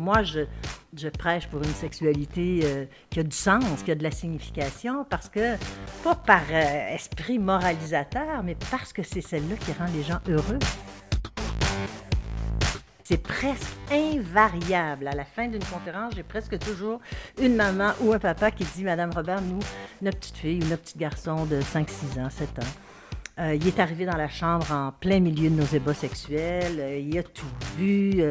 moi, je prêche pour une sexualité qui a du sens, qui a de la signification, parce que, pas par esprit moralisateur, mais parce que c'est celle-là qui rend les gens heureux. C'est presque invariable. À la fin d'une conférence, j'ai presque toujours une maman ou un papa qui dit « Madame Robert, nous, notre petite fille ou notre petit garçon de 5, 6 ans, 7 ans, il est arrivé dans la chambre en plein milieu de nos ébats sexuels, il a tout vu,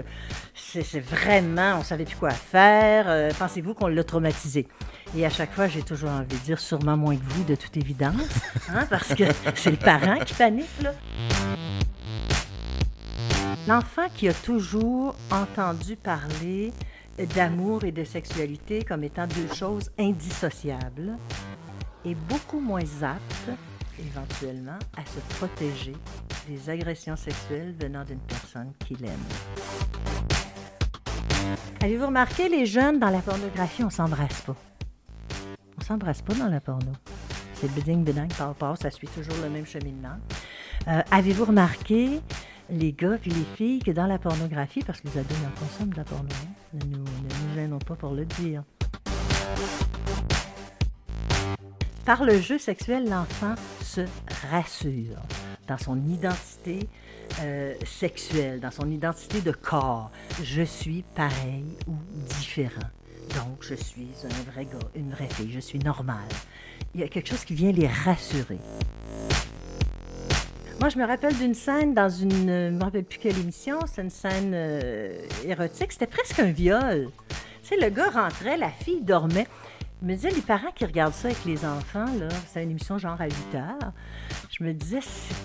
c'est vraiment, on ne savait plus quoi faire, pensez-vous qu'on l'a traumatisé? » Et à chaque fois, j'ai toujours envie de dire « Sûrement moins que vous, de toute évidence, hein, parce que c'est le parent qui panique, là. » L'enfant qui a toujours entendu parler d'amour et de sexualité comme étant deux choses indissociables est beaucoup moins apte, éventuellement, à se protéger des agressions sexuelles venant d'une personne qu'il aime. Avez-vous remarqué, les jeunes, dans la pornographie, on ne s'embrasse pas. On ne s'embrasse pas dans la porno. C'est biding, biding, par, ça suit toujours le même cheminement. Avez-vous remarqué, les gars et les filles, que dans la pornographie, parce que les ados en consomment de la porno, ne nous gênons pas pour le dire. Par le jeu sexuel, l'enfant se rassure dans son identité sexuelle, dans son identité de corps. Je suis pareil ou différent. Donc, je suis un vrai gars, une vraie fille, je suis normale. Il y a quelque chose qui vient les rassurer. Moi, je me rappelle d'une scène dans une... Je ne me rappelle plus quelle émission, c'est une scène érotique. C'était presque un viol. Tu sais, le gars rentrait, la fille dormait. Je me disais, les parents qui regardent ça avec les enfants, là, c'est une émission genre à 8 heures, je me disais,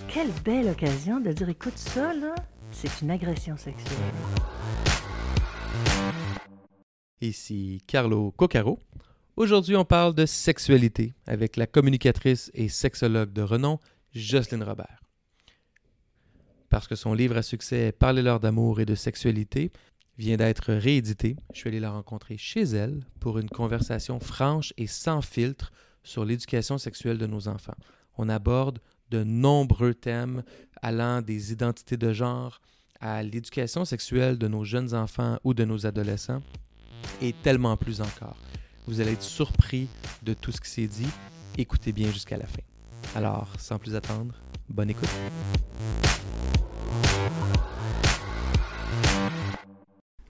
quelle belle occasion de dire, écoute ça, là, c'est une agression sexuelle. Ici Carlo Coccaro. Aujourd'hui, on parle de sexualité avec la communicatrice et sexologue de renom, Jocelyne Robert. Parce que son livre à succès « Parlez-leur d'amour et de sexualité » vient d'être réédité, je suis allé la rencontrer chez elle pour une conversation franche et sans filtre sur l'éducation sexuelle de nos enfants. On aborde de nombreux thèmes allant des identités de genre à l'éducation sexuelle de nos jeunes enfants ou de nos adolescents et tellement plus encore. Vous allez être surpris de tout ce qui s'est dit. Écoutez bien jusqu'à la fin. Alors, sans plus attendre, bonne écoute.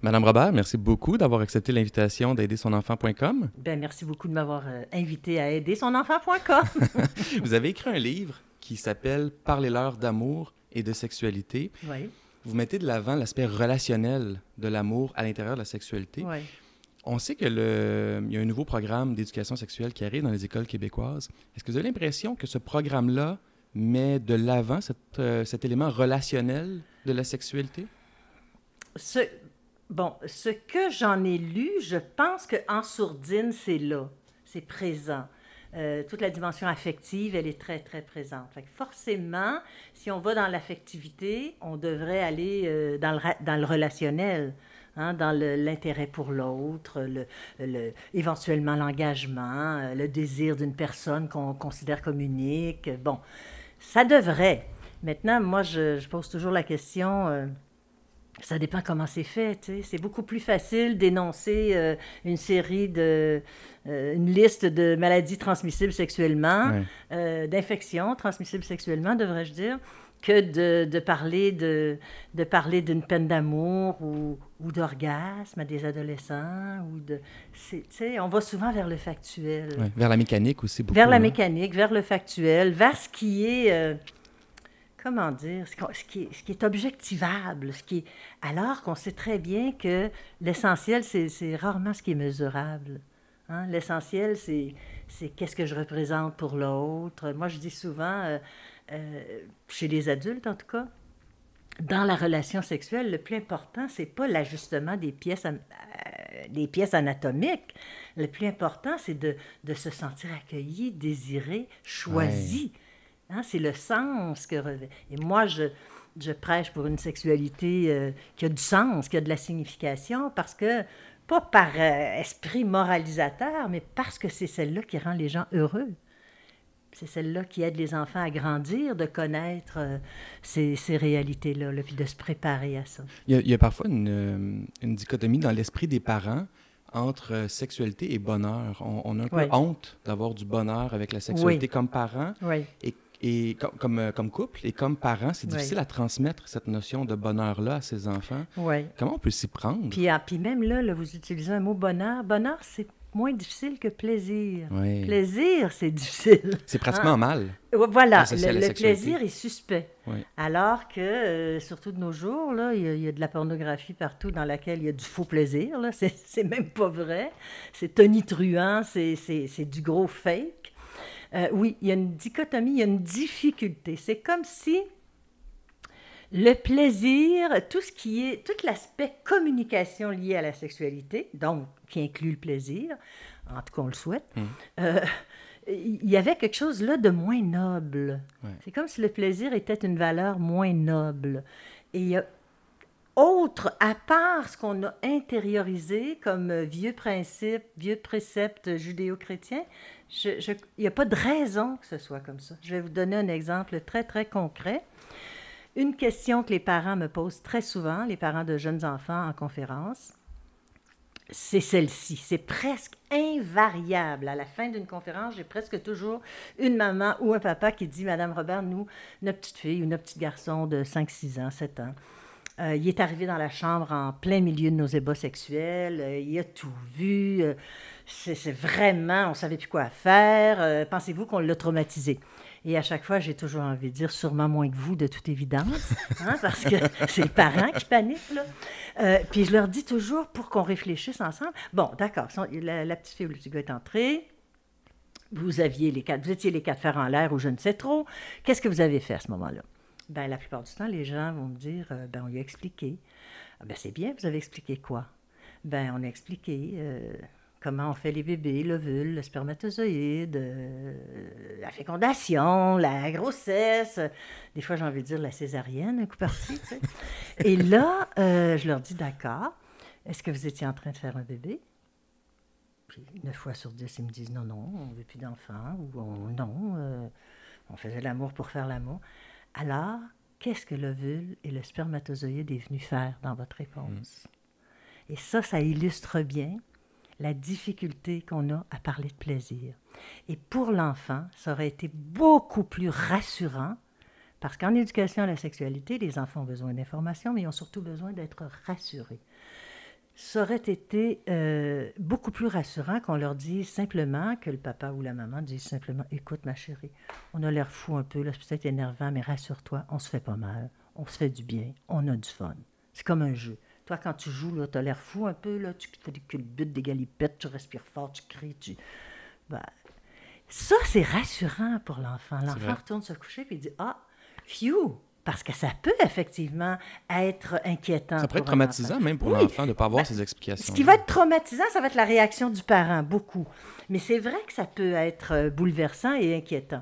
Madame Robert, merci beaucoup d'avoir accepté l'invitation d'aidersonenfant.com. Bien, merci beaucoup de m'avoir invité à aidersonenfant.com. Vous avez écrit un livre qui s'appelle « Parlez-leur d'amour et de sexualité ». Oui. Vous mettez de l'avant l'aspect relationnel de l'amour à l'intérieur de la sexualité. Oui. On sait qu'il y a un nouveau programme d'éducation sexuelle qui arrive dans les écoles québécoises. Est-ce que vous avez l'impression que ce programme-là met de l'avant cet élément relationnel de la sexualité? Ce que j'en ai lu, je pense qu'en sourdine, c'est là, c'est présent. Toute la dimension affective, elle est très, très présente. Fait que forcément, si on va dans l'affectivité, on devrait aller dans le relationnel, hein, dans l'intérêt pour l'autre, éventuellement l'engagement, le désir d'une personne qu'on considère comme unique. Bon, ça devrait. Maintenant, moi, je pose toujours la question... ça dépend comment c'est fait, tu sais. C'est beaucoup plus facile d'énoncer une liste de maladies transmissibles sexuellement, ouais. D'infections transmissibles sexuellement, devrais-je dire, que de parler d'une peine d'amour ou d'orgasme à des adolescents. Tu sais, on va souvent vers le factuel. Ouais, vers la mécanique aussi beaucoup. Vers la mécanique, vers le factuel, vers ce qui est... comment dire, ce qui est objectivable, alors qu'on sait très bien que l'essentiel, c'est rarement ce qui est mesurable. Hein? L'essentiel, c'est qu'est-ce que je représente pour l'autre. Moi, je dis souvent, chez les adultes en tout cas, dans la relation sexuelle, le plus important, c'est pas l'ajustement des pièces anatomiques. Le plus important, c'est de se sentir accueilli, désiré, choisi. Ouais. Hein, c'est le sens que revêt. Et moi, je prêche pour une sexualité qui a du sens, qui a de la signification, parce que, pas par esprit moralisateur, mais parce que c'est celle-là qui rend les gens heureux. c'est celle-là qui aide les enfants à grandir, de connaître ces réalités-là, là, puis de se préparer à ça. Il y a parfois une dichotomie dans l'esprit des parents entre sexualité et bonheur. On a un peu honte d'avoir du bonheur avec la sexualité comme parents et comme couple. Et comme parents, c'est difficile à transmettre cette notion de bonheur-là à ses enfants. Comment on peut s'y prendre? Puis même là, vous utilisez un mot bonheur. Bonheur, c'est moins difficile que plaisir. Plaisir, c'est difficile. C'est pratiquement mal. Voilà, le plaisir est suspect. Alors que, surtout de nos jours, là, il y a de la pornographie partout dans laquelle il y a du faux plaisir. Là. C'est même pas vrai. C'est tonitruant, c'est du gros fake. Oui, il y a une dichotomie, il y a une difficulté. C'est comme si le plaisir, tout l'aspect communication lié à la sexualité, donc qui inclut le plaisir, en tout cas on le souhaite, il y avait quelque chose là de moins noble. C'est comme si le plaisir était une valeur moins noble. Et il y a autre, à part ce qu'on a intériorisé comme vieux principes, vieux préceptes judéo-chrétiens, il n'y a pas de raison que ce soit comme ça. Je vais vous donner un exemple très, très concret. Une question que les parents me posent très souvent, les parents de jeunes enfants en conférence, c'est celle-ci. C'est presque invariable. À la fin d'une conférence, j'ai presque toujours une maman ou un papa qui dit « Madame Robert, nous, notre petite fille ou notre petit garçon de 5, 6 ans, 7 ans, il est arrivé dans la chambre en plein milieu de nos ébats sexuels, il a tout vu, c'est vraiment, on ne savait plus quoi faire, pensez-vous qu'on l'a traumatisé? » Et à chaque fois, j'ai toujours envie de dire, sûrement moins que vous, de toute évidence, parce que c'est les parents qui paniquent, là. Puis je leur dis toujours, pour qu'on réfléchisse ensemble, bon, d'accord, la petite fille ou le petit gars est entrée, vous étiez les quatre fers en l'air ou je ne sais trop, qu'est-ce que vous avez fait à ce moment-là? Bien, la plupart du temps, les gens vont me dire, on lui a expliqué. Ah, bien, c'est bien, vous avez expliqué quoi? Bien, on a expliqué comment on fait les bébés, l'ovule, le spermatozoïde, la fécondation, la grossesse. Des fois, j'ai envie de dire la césarienne, un coup parti, tu sais. Et là, je leur dis, d'accord, est-ce que vous étiez en train de faire un bébé? Puis 9 fois sur 10, ils me disent, non, on ne veut plus d'enfants, ou non, on faisait l'amour pour faire l'amour. Alors, qu'est-ce que l'ovule et le spermatozoïde est venu faire dans votre réponse? Et ça illustre bien la difficulté qu'on a à parler de plaisir. Et pour l'enfant, ça aurait été beaucoup plus rassurant, parce qu'en éducation à la sexualité, les enfants ont besoin d'informations, mais ils ont surtout besoin d'être rassurés. Ça aurait été beaucoup plus rassurant qu'on leur dise simplement, que le papa ou la maman dise simplement « Écoute, ma chérie, on a l'air fou un peu, là, c'est peut-être énervant, mais rassure-toi, on se fait pas mal, on se fait du bien, on a du fun. C'est comme un jeu. Toi, quand tu joues, là, t'as l'air fou un peu, là, tu fais des culbutes, des galipettes, tu respires fort, tu cries, Ben, ça, c'est rassurant pour l'enfant. L'enfant retourne se coucher et il dit « Ah, phew! » Parce que ça peut effectivement être inquiétant. Ça pourrait être traumatisant même pour l'enfant de ne pas avoir ces explications. Ce qui va être traumatisant, ça va être la réaction du parent, beaucoup. Mais c'est vrai que ça peut être bouleversant et inquiétant.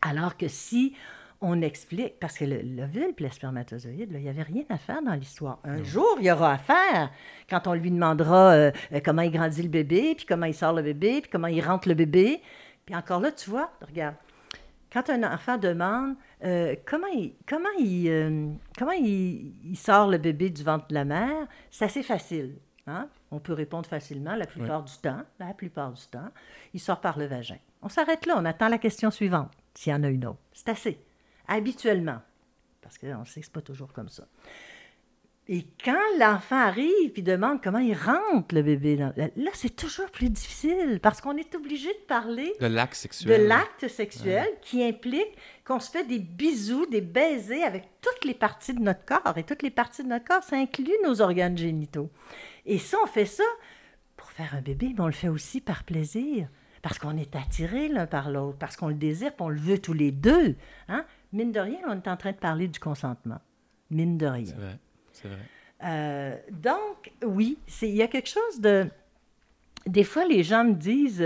Alors que si on explique, parce que l'ovule et le spermatozoïde, il n'y avait rien à faire dans l'histoire. Un jour, il y aura à faire quand on lui demandera comment il grandit le bébé, puis comment il sort le bébé, puis comment il rentre le bébé. Puis encore là, tu vois, regarde, quand un enfant demande comment il sort le bébé du ventre de la mère, c'est assez facile. Hein? On peut répondre facilement la plupart du temps. La plupart du temps, il sort par le vagin. On s'arrête là, on attend la question suivante, s'il y en a une autre. C'est assez. Habituellement, parce qu'on sait que ce n'est pas toujours comme ça. Et quand l'enfant arrive et demande comment il rentre le bébé, là, c'est toujours plus difficile parce qu'on est obligé de parler de l'acte sexuel. De l'acte sexuel qui implique qu'on se fait des bisous, des baisers avec toutes les parties de notre corps. Et toutes les parties de notre corps, ça inclut nos organes génitaux. Et ça, on fait ça pour faire un bébé, mais on le fait aussi par plaisir. Parce qu'on est attirés l'un par l'autre, parce qu'on le désire, puis on le veut tous les deux. Hein? Mine de rien, on est en train de parler du consentement. Mine de rien. C'est vrai. C'est vrai. Donc, oui, il y a quelque chose de... Des fois, les gens me disent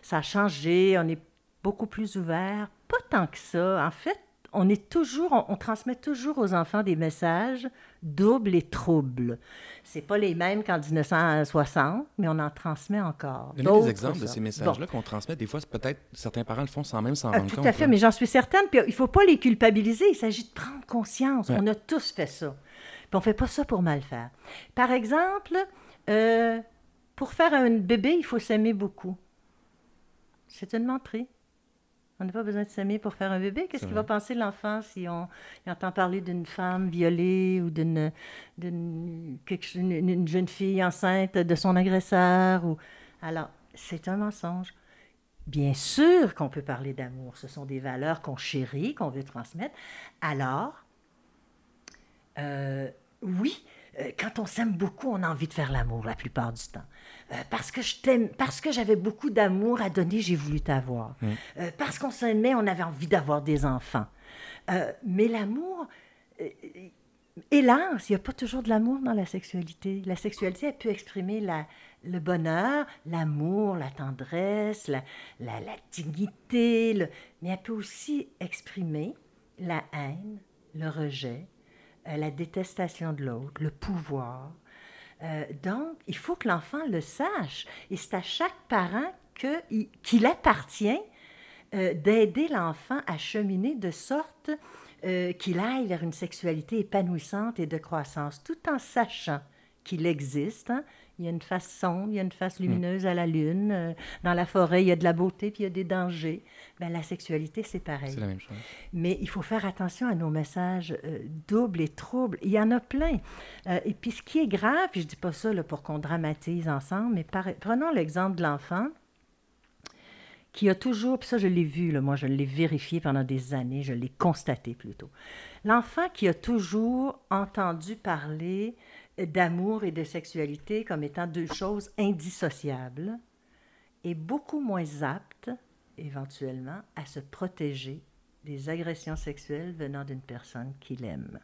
ça a changé, on est beaucoup plus ouvert. Pas tant que ça. En fait, on transmet toujours aux enfants des messages doubles et troubles. C'est pas les mêmes qu'en 1960, mais on en transmet encore. Donnez des exemples de ces messages-là qu'on transmet. Des fois, peut-être certains parents le font sans même s'en rendre compte. Tout à fait, mais j'en suis certaine. Puis il ne faut pas les culpabiliser. Il s'agit de prendre conscience. Ouais. On a tous fait ça. Puis on ne fait pas ça pour mal faire. Par exemple, pour faire un bébé, il faut s'aimer beaucoup. C'est une menterie. On n'a pas besoin de s'aimer pour faire un bébé. Qu'est-ce qu'il va penser l'enfant si on entend parler d'une femme violée ou d'une jeune fille enceinte de son agresseur? Alors, c'est un mensonge. Bien sûr qu'on peut parler d'amour. Ce sont des valeurs qu'on chérit, qu'on veut transmettre. Alors, oui, quand on s'aime beaucoup, on a envie de faire l'amour la plupart du temps. Parce que je t'aime, parce que j'avais beaucoup d'amour à donner, j'ai voulu t'avoir. Parce qu'on s'aimait, on avait envie d'avoir des enfants. Mais l'amour, hélas, il n'y a pas toujours de l'amour dans la sexualité. La sexualité, elle peut exprimer le bonheur, l'amour, la tendresse, la dignité, mais elle peut aussi exprimer la haine, le rejet, la détestation de l'autre, le pouvoir. Donc, il faut que l'enfant le sache. Et c'est à chaque parent qu'il appartient d'aider l'enfant à cheminer de sorte qu'il aille vers une sexualité épanouissante et de croissance, tout en sachant qu'il existe. Hein? Il y a une face sombre, il y a une face lumineuse à la lune. Dans la forêt, il y a de la beauté, puis il y a des dangers. Bien, la sexualité, c'est pareil. C'est la même chose. Mais il faut faire attention à nos messages doubles et troubles. Il y en a plein. Et puis, ce qui est grave, puis je ne dis pas ça là, pour qu'on dramatise ensemble, mais prenons l'exemple de l'enfant qui a toujours, puis ça, je l'ai vu, là, moi, je l'ai vérifié pendant des années, je l'ai constaté plutôt. L'enfant qui a toujours entendu parler d'amour et de sexualité comme étant deux choses indissociables est beaucoup moins apte, éventuellement, à se protéger des agressions sexuelles venant d'une personne qu'il aime.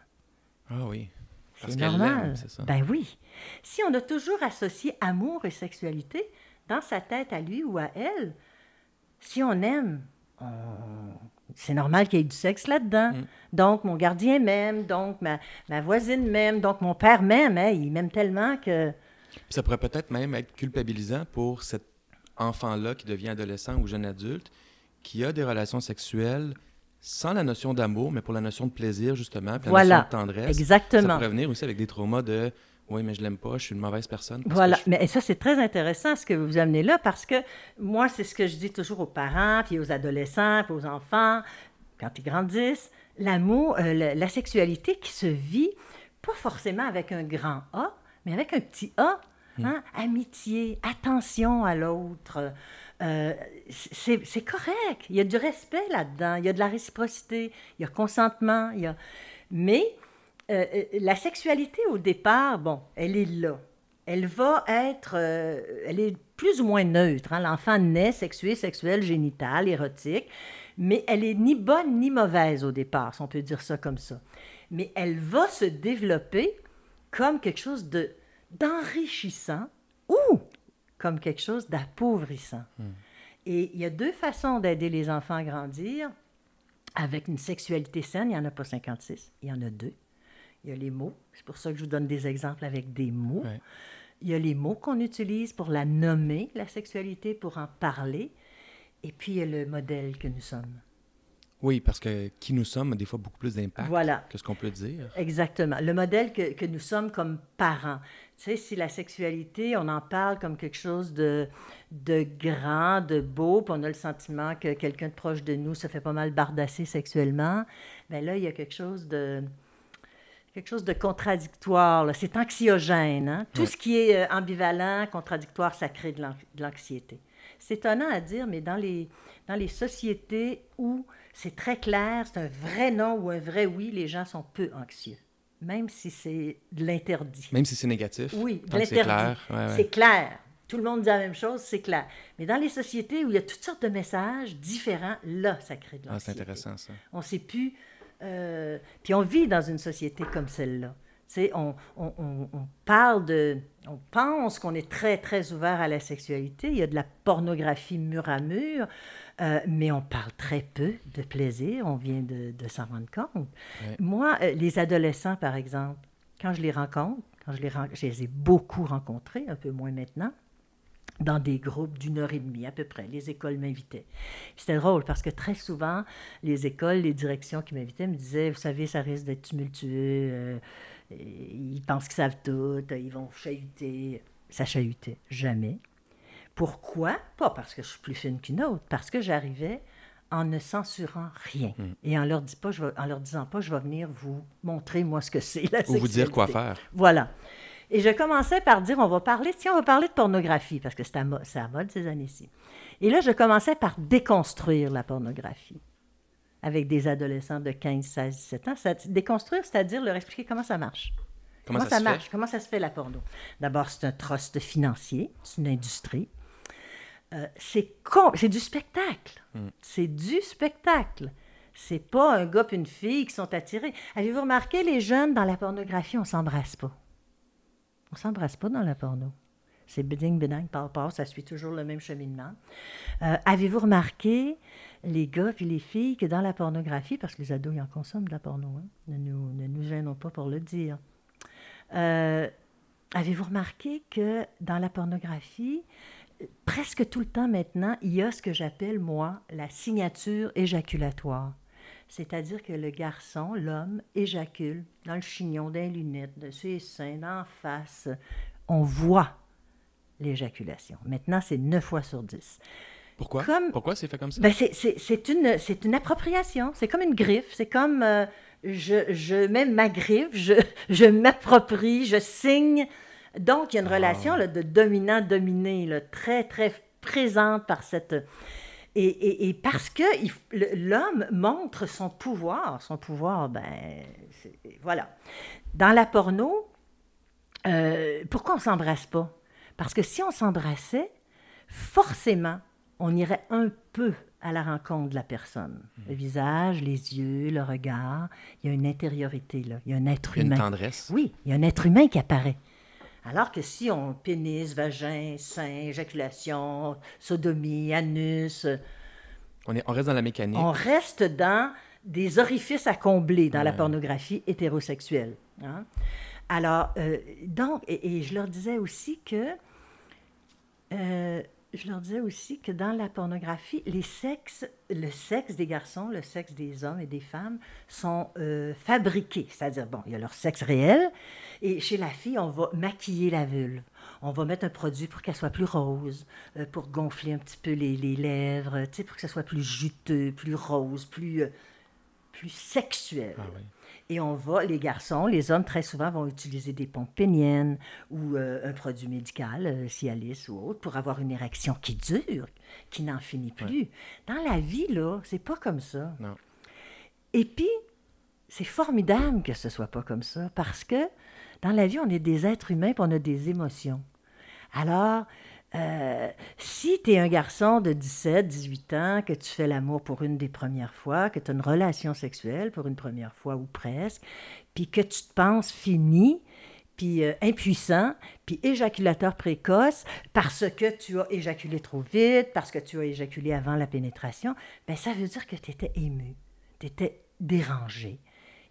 Ah oui. C'est normal. C'est ça. Ben oui. Si on a toujours associé amour et sexualité dans sa tête à lui ou à elle, si on aime, c'est normal qu'il y ait du sexe là-dedans. Donc, mon gardien m'aime, donc ma voisine m'aime, donc mon père m'aime. Hein, il m'aime tellement que... Puis ça pourrait peut-être même être culpabilisant pour cet enfant-là qui devient adolescent ou jeune adulte, qui a des relations sexuelles sans la notion d'amour, mais pour la notion de plaisir, justement, puis la notion de tendresse. Exactement. Ça pourrait venir aussi avec des traumas de « oui, mais je l'aime pas, je suis une mauvaise personne ». Voilà, mais ça, c'est très intéressant ce que vous amenez là, parce que moi, c'est ce que je dis toujours aux parents, puis aux adolescents, puis aux enfants, quand ils grandissent, l'amour, la sexualité qui se vit, pas forcément avec un grand A, mais avec un petit A. Hein? Amitié, attention à l'autre. C'est correct. Il y a du respect là-dedans. Il y a de la réciprocité. Il y a consentement. Mais la sexualité, au départ, bon, elle est là. Elle va être... elle est plus ou moins neutre. Hein? L'enfant naît sexué, sexuel, génital, érotique. Mais elle est ni bonne ni mauvaise au départ, si on peut dire ça comme ça. Mais elle va se développer comme quelque chose d'enrichissant ou comme quelque chose d'appauvrissant. Et il y a deux façons d'aider les enfants à grandir avec une sexualité saine. Il n'y en a pas 56, il y en a deux. Il y a les mots, c'est pour ça que je vous donne des exemples avec des mots. Ouais. Il y a les mots qu'on utilise pour la nommer, la sexualité, pour en parler. Et puis il y a le modèle que nous sommes. Oui, parce que qui nous sommes a des fois beaucoup plus d'impact que ce qu'on peut dire. Exactement. Le modèle que nous sommes comme parents. Tu sais, si la sexualité, on en parle comme quelque chose de grand, de beau, puis on a le sentiment que quelqu'un de proche de nous se fait pas mal bardasser sexuellement, bien là, il y a quelque chose de contradictoire. Là. C'est anxiogène. Hein? Tout ce qui est ambivalent, contradictoire, ça crée de l'anxiété. C'est étonnant à dire, mais dans les sociétés où c'est très clair, c'est un vrai non ou un vrai oui, les gens sont peu anxieux, même si c'est de l'interdit. Même si c'est négatif? Oui, de l'interdit. C'est clair. Ouais. C'est clair. Tout le monde dit la même chose, c'est clair. Mais dans les sociétés où il y a toutes sortes de messages différents, là, ça crée de l'anxiété. C'est intéressant, ça. On ne sait plus... puis on vit dans une société comme celle-là. sais, on parle de... On pense qu'on est très, très ouvert à la sexualité. Il y a de la pornographie mur à mur, mais on parle très peu de plaisir. On vient de s'en rendre compte. Ouais. Moi, les adolescents, par exemple, quand je les rencontre, je les ai beaucoup rencontrés, un peu moins maintenant, dans des groupes d'1 heure et demie à peu près. Les écoles m'invitaient. C'était drôle parce que très souvent, les écoles, les directions qui m'invitaient me disaient, vous savez, ça risque d'être tumultueux, ils pensent qu'ils savent tout, ils vont chahuter. Ça chahutait jamais. Pourquoi? Pas parce que je suis plus fine qu'une autre, parce que j'arrivais en ne censurant rien et en leur disant pas, je vais venir vous montrer, moi, ce que c'est la sexualité. Ou vous dire quoi faire. Voilà. Et je commençais par dire, on va parler de pornographie, parce que c'est à mode ces années-ci. Et là, je commençais par déconstruire la pornographie avec des adolescents de 15, 16, 17 ans. Déconstruire, c'est-à-dire leur expliquer comment ça marche. Comment ça marche? fait? Comment ça se fait, la porno? D'abord, c'est un trust financier, c'est une industrie. C'est du spectacle. C'est du spectacle. C'est pas un gars et une fille qui sont attirés. Avez-vous remarqué, les jeunes, dans la pornographie, on s'embrasse pas. On s'embrasse pas dans la porno. C'est biding, bidang, par, ça suit toujours le même cheminement. Avez-vous remarqué, les gars et les filles, que dans la pornographie, parce que les ados, ils en consomment de la porno, hein? Ne nous gênons pas pour le dire. Avez-vous remarqué que dans la pornographie, presque tout le temps maintenant, il y a ce que j'appelle, moi, la signature éjaculatoire. C'est-à-dire que le garçon, l'homme, éjacule dans le chignon, dans les lunettes, dessus les seins, d'en face. On voit l'éjaculation. Maintenant, c'est 9 fois sur 10. Pourquoi? Pourquoi c'est fait comme ça? Ben c'est une appropriation. C'est comme une griffe. C'est comme je mets ma griffe, je m'approprie, je signe. Donc, il y a une relation là, de dominant-dominé, là, très, très présente par cette... Et parce que l'homme montre son pouvoir, voilà. Dans la porno, pourquoi on ne s'embrasse pas? Parce que si on s'embrassait, forcément, on irait un peu à la rencontre de la personne. Le visage, les yeux, le regard, il y a une intériorité, là. Il y a un être humain. Une tendresse. Oui, il y a un être humain qui apparaît. Alors que si on pénis, vagin, sein, éjaculation, sodomie, anus... On reste dans la mécanique. On reste dans des orifices à combler dans la pornographie hétérosexuelle. Hein? Alors, donc, et je leur disais aussi que... dans la pornographie, le sexe des garçons, le sexe des hommes et des femmes sont fabriqués. C'est-à-dire, bon, il y a leur sexe réel, et chez la fille, on va maquiller la vulve. On va mettre un produit pour qu'elle soit plus rose, pour gonfler un petit peu les lèvres, tu sais, pour que ça soit plus juteux, plus rose, plus sexuel. Ah oui. Et les garçons, les hommes, très souvent, vont utiliser des pompes péniennes ou un produit médical, Cialis ou autre, pour avoir une érection qui dure, qui n'en finit plus. Ouais. Dans la vie, là, c'est pas comme ça. Non. Et puis, c'est formidable que ce soit pas comme ça, parce que dans la vie, on est des êtres humains et on a des émotions. Alors, si tu es un garçon de 17, 18 ans, que tu fais l'amour pour une des premières fois, que tu as une relation sexuelle pour une première fois ou presque, puis que tu te penses fini, puis impuissant, puis éjaculateur précoce, parce que tu as éjaculé trop vite, parce que tu as éjaculé avant la pénétration, bien, ça veut dire que tu étais ému, tu étais dérangé.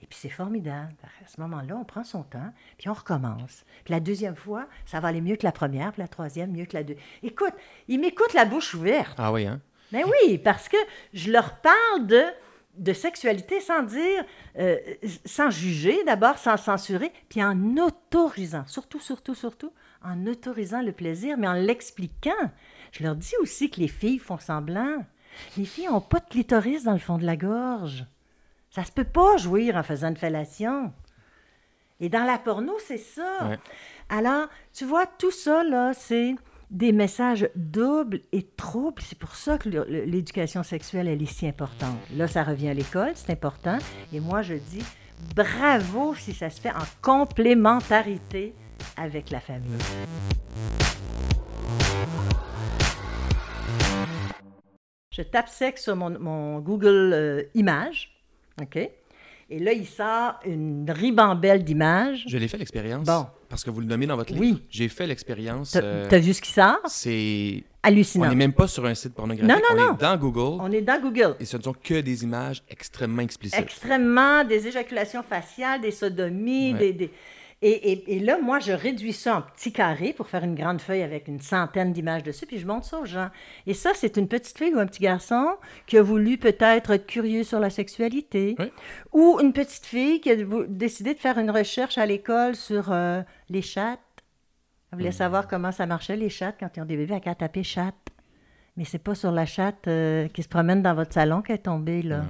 Et puis c'est formidable. À ce moment-là, on prend son temps, puis on recommence. Puis la deuxième fois, ça va aller mieux que la première, puis la troisième, mieux que la deuxième. Écoute, ils m'écoutent la bouche ouverte. Ah oui, hein? Ben oui, parce que je leur parle de sexualité sans dire, sans juger d'abord, sans censurer, puis en autorisant, surtout, en autorisant le plaisir, mais en l'expliquant. Je leur dis aussi que les filles font semblant. Les filles n'ont pas de clitoris dans le fond de la gorge. Ça se peut pas jouir en faisant une fellation. Et dans la porno, c'est ça. Ouais. Alors, tu vois, tout ça, là, c'est des messages doubles et troubles. C'est pour ça que l'éducation sexuelle, elle est si importante. Là, ça revient à l'école, c'est important. Et moi, je dis bravo si ça se fait en complémentarité avec la famille. Je tape sexe sur mon Google Images. OK? Et là, il sort une ribambelle d'images. Je l'ai fait l'expérience. Bon. Parce que vous le nommez dans votre livre. Oui. J'ai fait l'expérience. T'as vu ce qui sort? C'est hallucinant. On n'est même pas sur un site pornographique. Non. On est dans Google. On est dans Google. Et ce ne sont que des images extrêmement explicites. Extrêmement, des éjaculations faciales, des sodomies, Ouais. Et là, moi, je réduis ça en petits carrés pour faire une grande feuille avec une centaine d'images dessus, puis je montre ça aux gens. Et ça, c'est une petite fille ou un petit garçon qui a voulu peut-être être curieux sur la sexualité, Ouais. ou une petite fille qui a décidé de faire une recherche à l'école sur les chattes. Elle voulait savoir comment ça marchait, les chattes, quand ils ont des bébés, à taper chatte. Mais c'est pas sur la chatte qui se promène dans votre salon qu'elle est tombée, là. Non.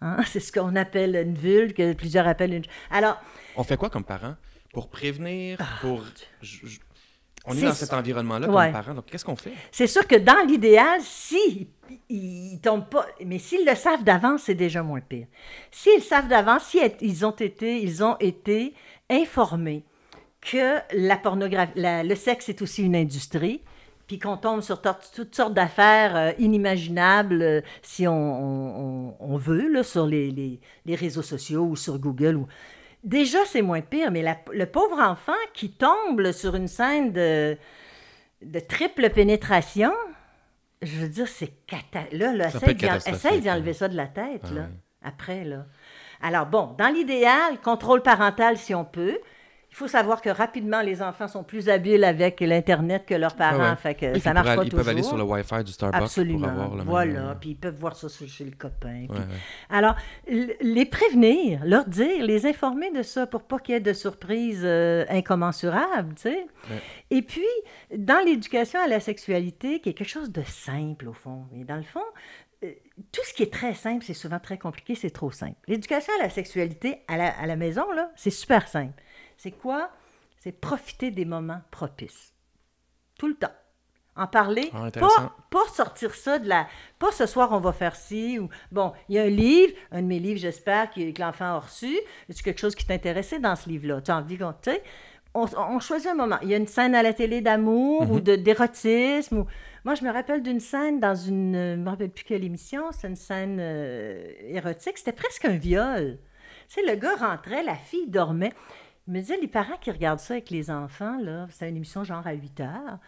Hein? C'est ce qu'on appelle une vulve, que plusieurs appellent une... Alors, On fait quoi comme parents? Pour prévenir, pour... On est C'est dans ça. cet environnement-là Ouais. comme parents, donc qu'est-ce qu'on fait? c'est sûr que dans l'idéal, si ils tombent pas, mais s'ils le savent d'avance, c'est déjà moins pire. S'ils savent d'avance, si ils ont été informés que la pornographie, le sexe est aussi une industrie, puis qu'on tombe sur toutes sortes d'affaires inimaginables si on veut, là, sur les réseaux sociaux ou sur Google. Déjà, c'est moins pire, mais le pauvre enfant qui tombe sur une scène de triple pénétration, je veux dire, c'est là, Ça peut être catastrophique, essaye d'y enlever ça de la tête, Ah là, ouais. après, là. Alors, bon, dans l'idéal, contrôle parental si on peut. Il faut savoir que rapidement, les enfants sont plus habiles avec l'Internet que leurs parents, Ouais. fait que Oui, ça puis marche pas ils toujours. peuvent aller sur le Wi-Fi du Starbucks Absolument. pour avoir le Voilà, même... puis ils peuvent voir ça chez le copain. Ouais, ouais. Alors, les prévenir, leur dire, les informer de ça pour pas qu'il y ait de surprises incommensurables, tu sais. Ouais. Et puis, dans l'éducation à la sexualité, qui est quelque chose de simple, au fond. Et dans le fond, tout ce qui est très simple, c'est souvent très compliqué, c'est trop simple. L'éducation à la sexualité à la maison, là, c'est super simple. C'est quoi? C'est profiter des moments propices. Tout le temps. En parler, Ah, intéressant. pas sortir ça de la... Pas ce soir, on va faire ci, ou... Bon, il y a un livre, un de mes livres, j'espère, que l'enfant a reçu. Est-ce quelque chose qui t'intéressait dans ce livre-là? Tu as envie qu'on... Tu sais, on choisit un moment. Il y a une scène à la télé d'amour ou d'érotisme. Ou... Moi, je me rappelle d'une scène dans une... Je ne me rappelle plus quelle émission. C'est une scène érotique. C'était presque un viol. Tu sais, le gars rentrait, la fille dormait. Je me disais, les parents qui regardent ça avec les enfants, là, c'est une émission genre à 8 heures,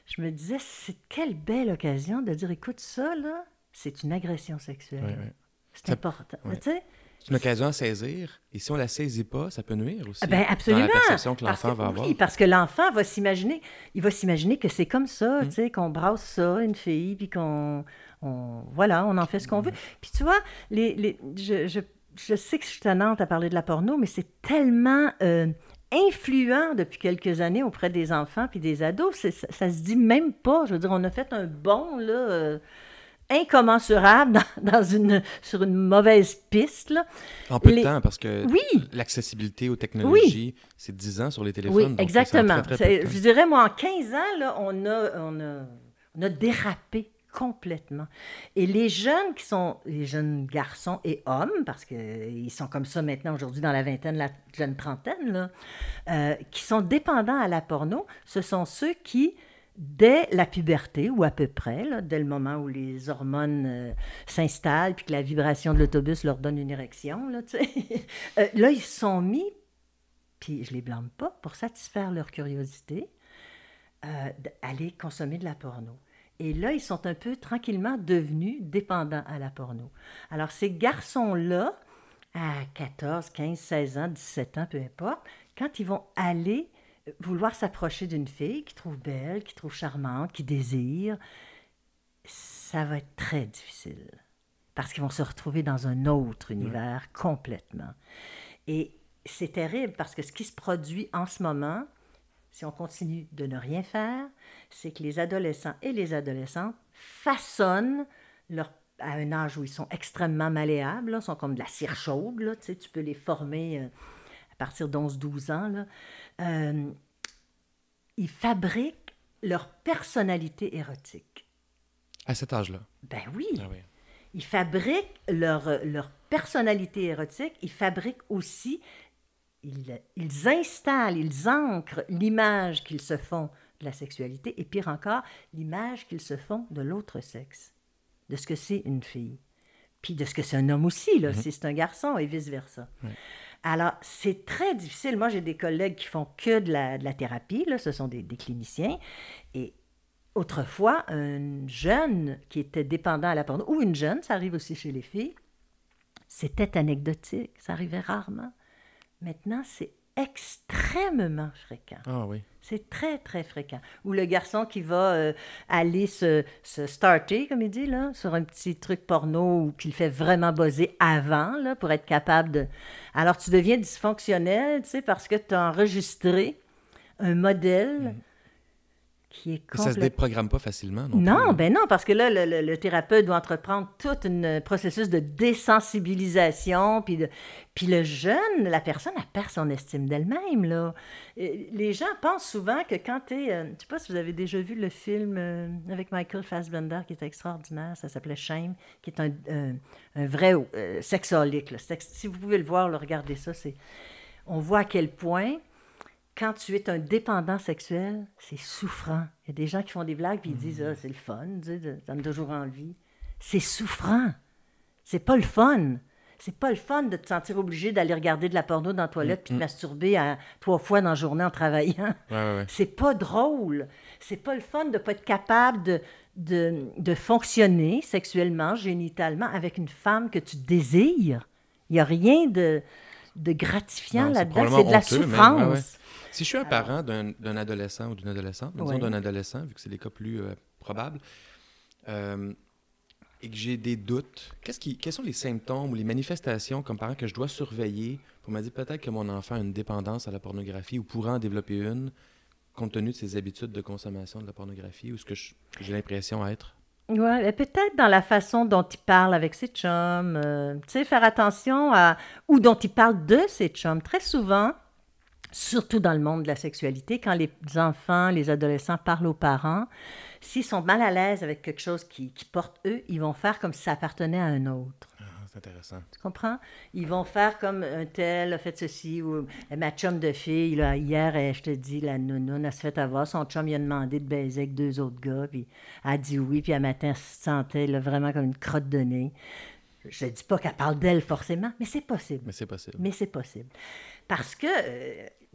je me disais, c'est quelle belle occasion de dire, écoute, ça, là, c'est une agression sexuelle. Ouais, ouais. C'est important. Ouais. Tu sais? C'est une occasion à saisir. Et si on la saisit pas, ça peut nuire aussi. Ben absolument. Dans la perception que l'enfant Parce va avoir. Oui, parce que l'enfant va s'imaginer, il va s'imaginer que c'est comme ça, tu sais, qu'on brasse ça, une fille, puis voilà, on en fait ce qu'on veut. Puis tu vois, je sais que je suis tannante à parler de la porno, mais c'est tellement influent depuis quelques années auprès des enfants puis des ados. Ça se dit même pas. Je veux dire, on a fait un bond, là, incommensurable sur une mauvaise piste, là. En peu de temps, parce que Oui. l'accessibilité aux technologies, c'est 10 ans sur les téléphones. Oui, donc exactement. c'est en très, très peu de temps. Je dirais, moi, en 15 ans, là, on a dérapé complètement. Et les jeunes garçons et hommes, parce qu'ils sont comme ça maintenant aujourd'hui dans la vingtaine, la jeune trentaine, là, qui sont dépendants à la porno, ce sont ceux qui, dès la puberté, ou à peu près, là, dès le moment où les hormones s'installent, puis que la vibration de l'autobus leur donne une érection, là, tu sais, là, ils se sont mis, puis je les blâme pas, pour satisfaire leur curiosité, d'aller consommer de la porno. Et là, ils sont un peu tranquillement devenus dépendants à la porno. Alors, ces garçons-là, à 14, 15, 16 ans, 17 ans, peu importe, quand ils vont aller vouloir s'approcher d'une fille qu'ils trouvent belle, qu'ils trouvent charmante, qu'ils désirent, ça va être très difficile. Parce qu'ils vont se retrouver dans un autre univers complètement. Et c'est terrible parce que ce qui se produit en ce moment, si on continue de ne rien faire, c'est que les adolescents et les adolescentes façonnent à un âge où ils sont extrêmement malléables, là, sont comme de la cire chaude, là, tu sais, tu peux les former à partir d'11-12 ans. Là. Ils fabriquent leur personnalité érotique. À cet âge-là? Ben oui. Ah oui. Ils fabriquent leur personnalité érotique, ils fabriquent aussi... Ils installent, ils ancrent l'image qu'ils se font de la sexualité et pire encore, l'image qu'ils se font de l'autre sexe, de ce que c'est une fille. puis de ce que c'est un homme aussi, là, si c'est un garçon, et vice-versa. Ouais. Alors, c'est très difficile. Moi, j'ai des collègues qui font que de la thérapie, là, ce sont des cliniciens, et autrefois, un jeune qui était dépendant à la porno, ou une jeune, ça arrive aussi chez les filles, c'était anecdotique, ça arrivait rarement. Maintenant, c'est extrêmement fréquent. Ah oui. C'est très, très fréquent. Ou le garçon qui va aller se starter, comme il dit, là, sur un petit truc porno ou qu'il fait vraiment buzzer avant, là, pour être capable de... Alors, tu deviens dysfonctionnel, tu sais, parce que tu as enregistré un modèle qui est Et ça se complètement... déprogramme pas facilement non Non, plus. ben non, parce que là, le thérapeute doit entreprendre tout un processus de désensibilisation, puis le jeune, la personne, elle perd son estime d'elle-même, là. Les gens pensent souvent que quand tu es... je ne sais pas si vous avez déjà vu le film avec Michael Fassbender, qui est extraordinaire, ça s'appelait Shame, qui est un vrai sexaholique, là. Si vous pouvez le voir, là, regardez ça, on voit à quel point... Quand tu es un dépendant sexuel, c'est souffrant. Il y a des gens qui font des blagues puis ils disent « Ah, c'est le fun, tu sais, ça donne toujours envie. » C'est souffrant. C'est pas le fun. C'est pas le fun de te sentir obligé d'aller regarder de la porno dans la toilette puis de masturber 3 fois dans la journée en travaillant. Ouais. C'est pas drôle. C'est pas le fun de pas être capable de fonctionner sexuellement, génitalement, avec une femme que tu désires. Il n'y a rien de gratifiant Non, c'est là-dedans. probablement C'est de la honteux, même. souffrance. Ouais. Si je suis un parent d'un adolescent ou d'une adolescente, disons Oui. d'un adolescent, vu que c'est les cas plus probables, et que j'ai des doutes, quels sont les symptômes ou les manifestations comme parent que je dois surveiller pour me dire peut-être que mon enfant a une dépendance à la pornographie ou pourrait en développer une compte tenu de ses habitudes de consommation de la pornographie ou ce que j'ai l'impression être? Oui, peut-être dans la façon dont il parle avec ses chums, tu sais, faire attention à... ou dont il parle de ses chums. Très souvent, surtout dans le monde de la sexualité, quand les enfants, les adolescents parlent aux parents, s'ils sont mal à l'aise avec quelque chose qui porte eux, ils vont faire comme si ça appartenait à un autre. Ah, c'est intéressant. Tu comprends? Ils vont faire comme un tel a fait ceci, ou ma chum de fille, là, hier, je te dis, la nounoune, elle se fait avoir, son chum, il a demandé de baiser avec 2 autres gars, puis elle a dit oui, puis un matin, elle se sentait là, vraiment comme une crotte de nez. Je ne dis pas qu'elle parle d'elle forcément, mais c'est possible. Mais c'est possible. Mais c'est possible. Parce que,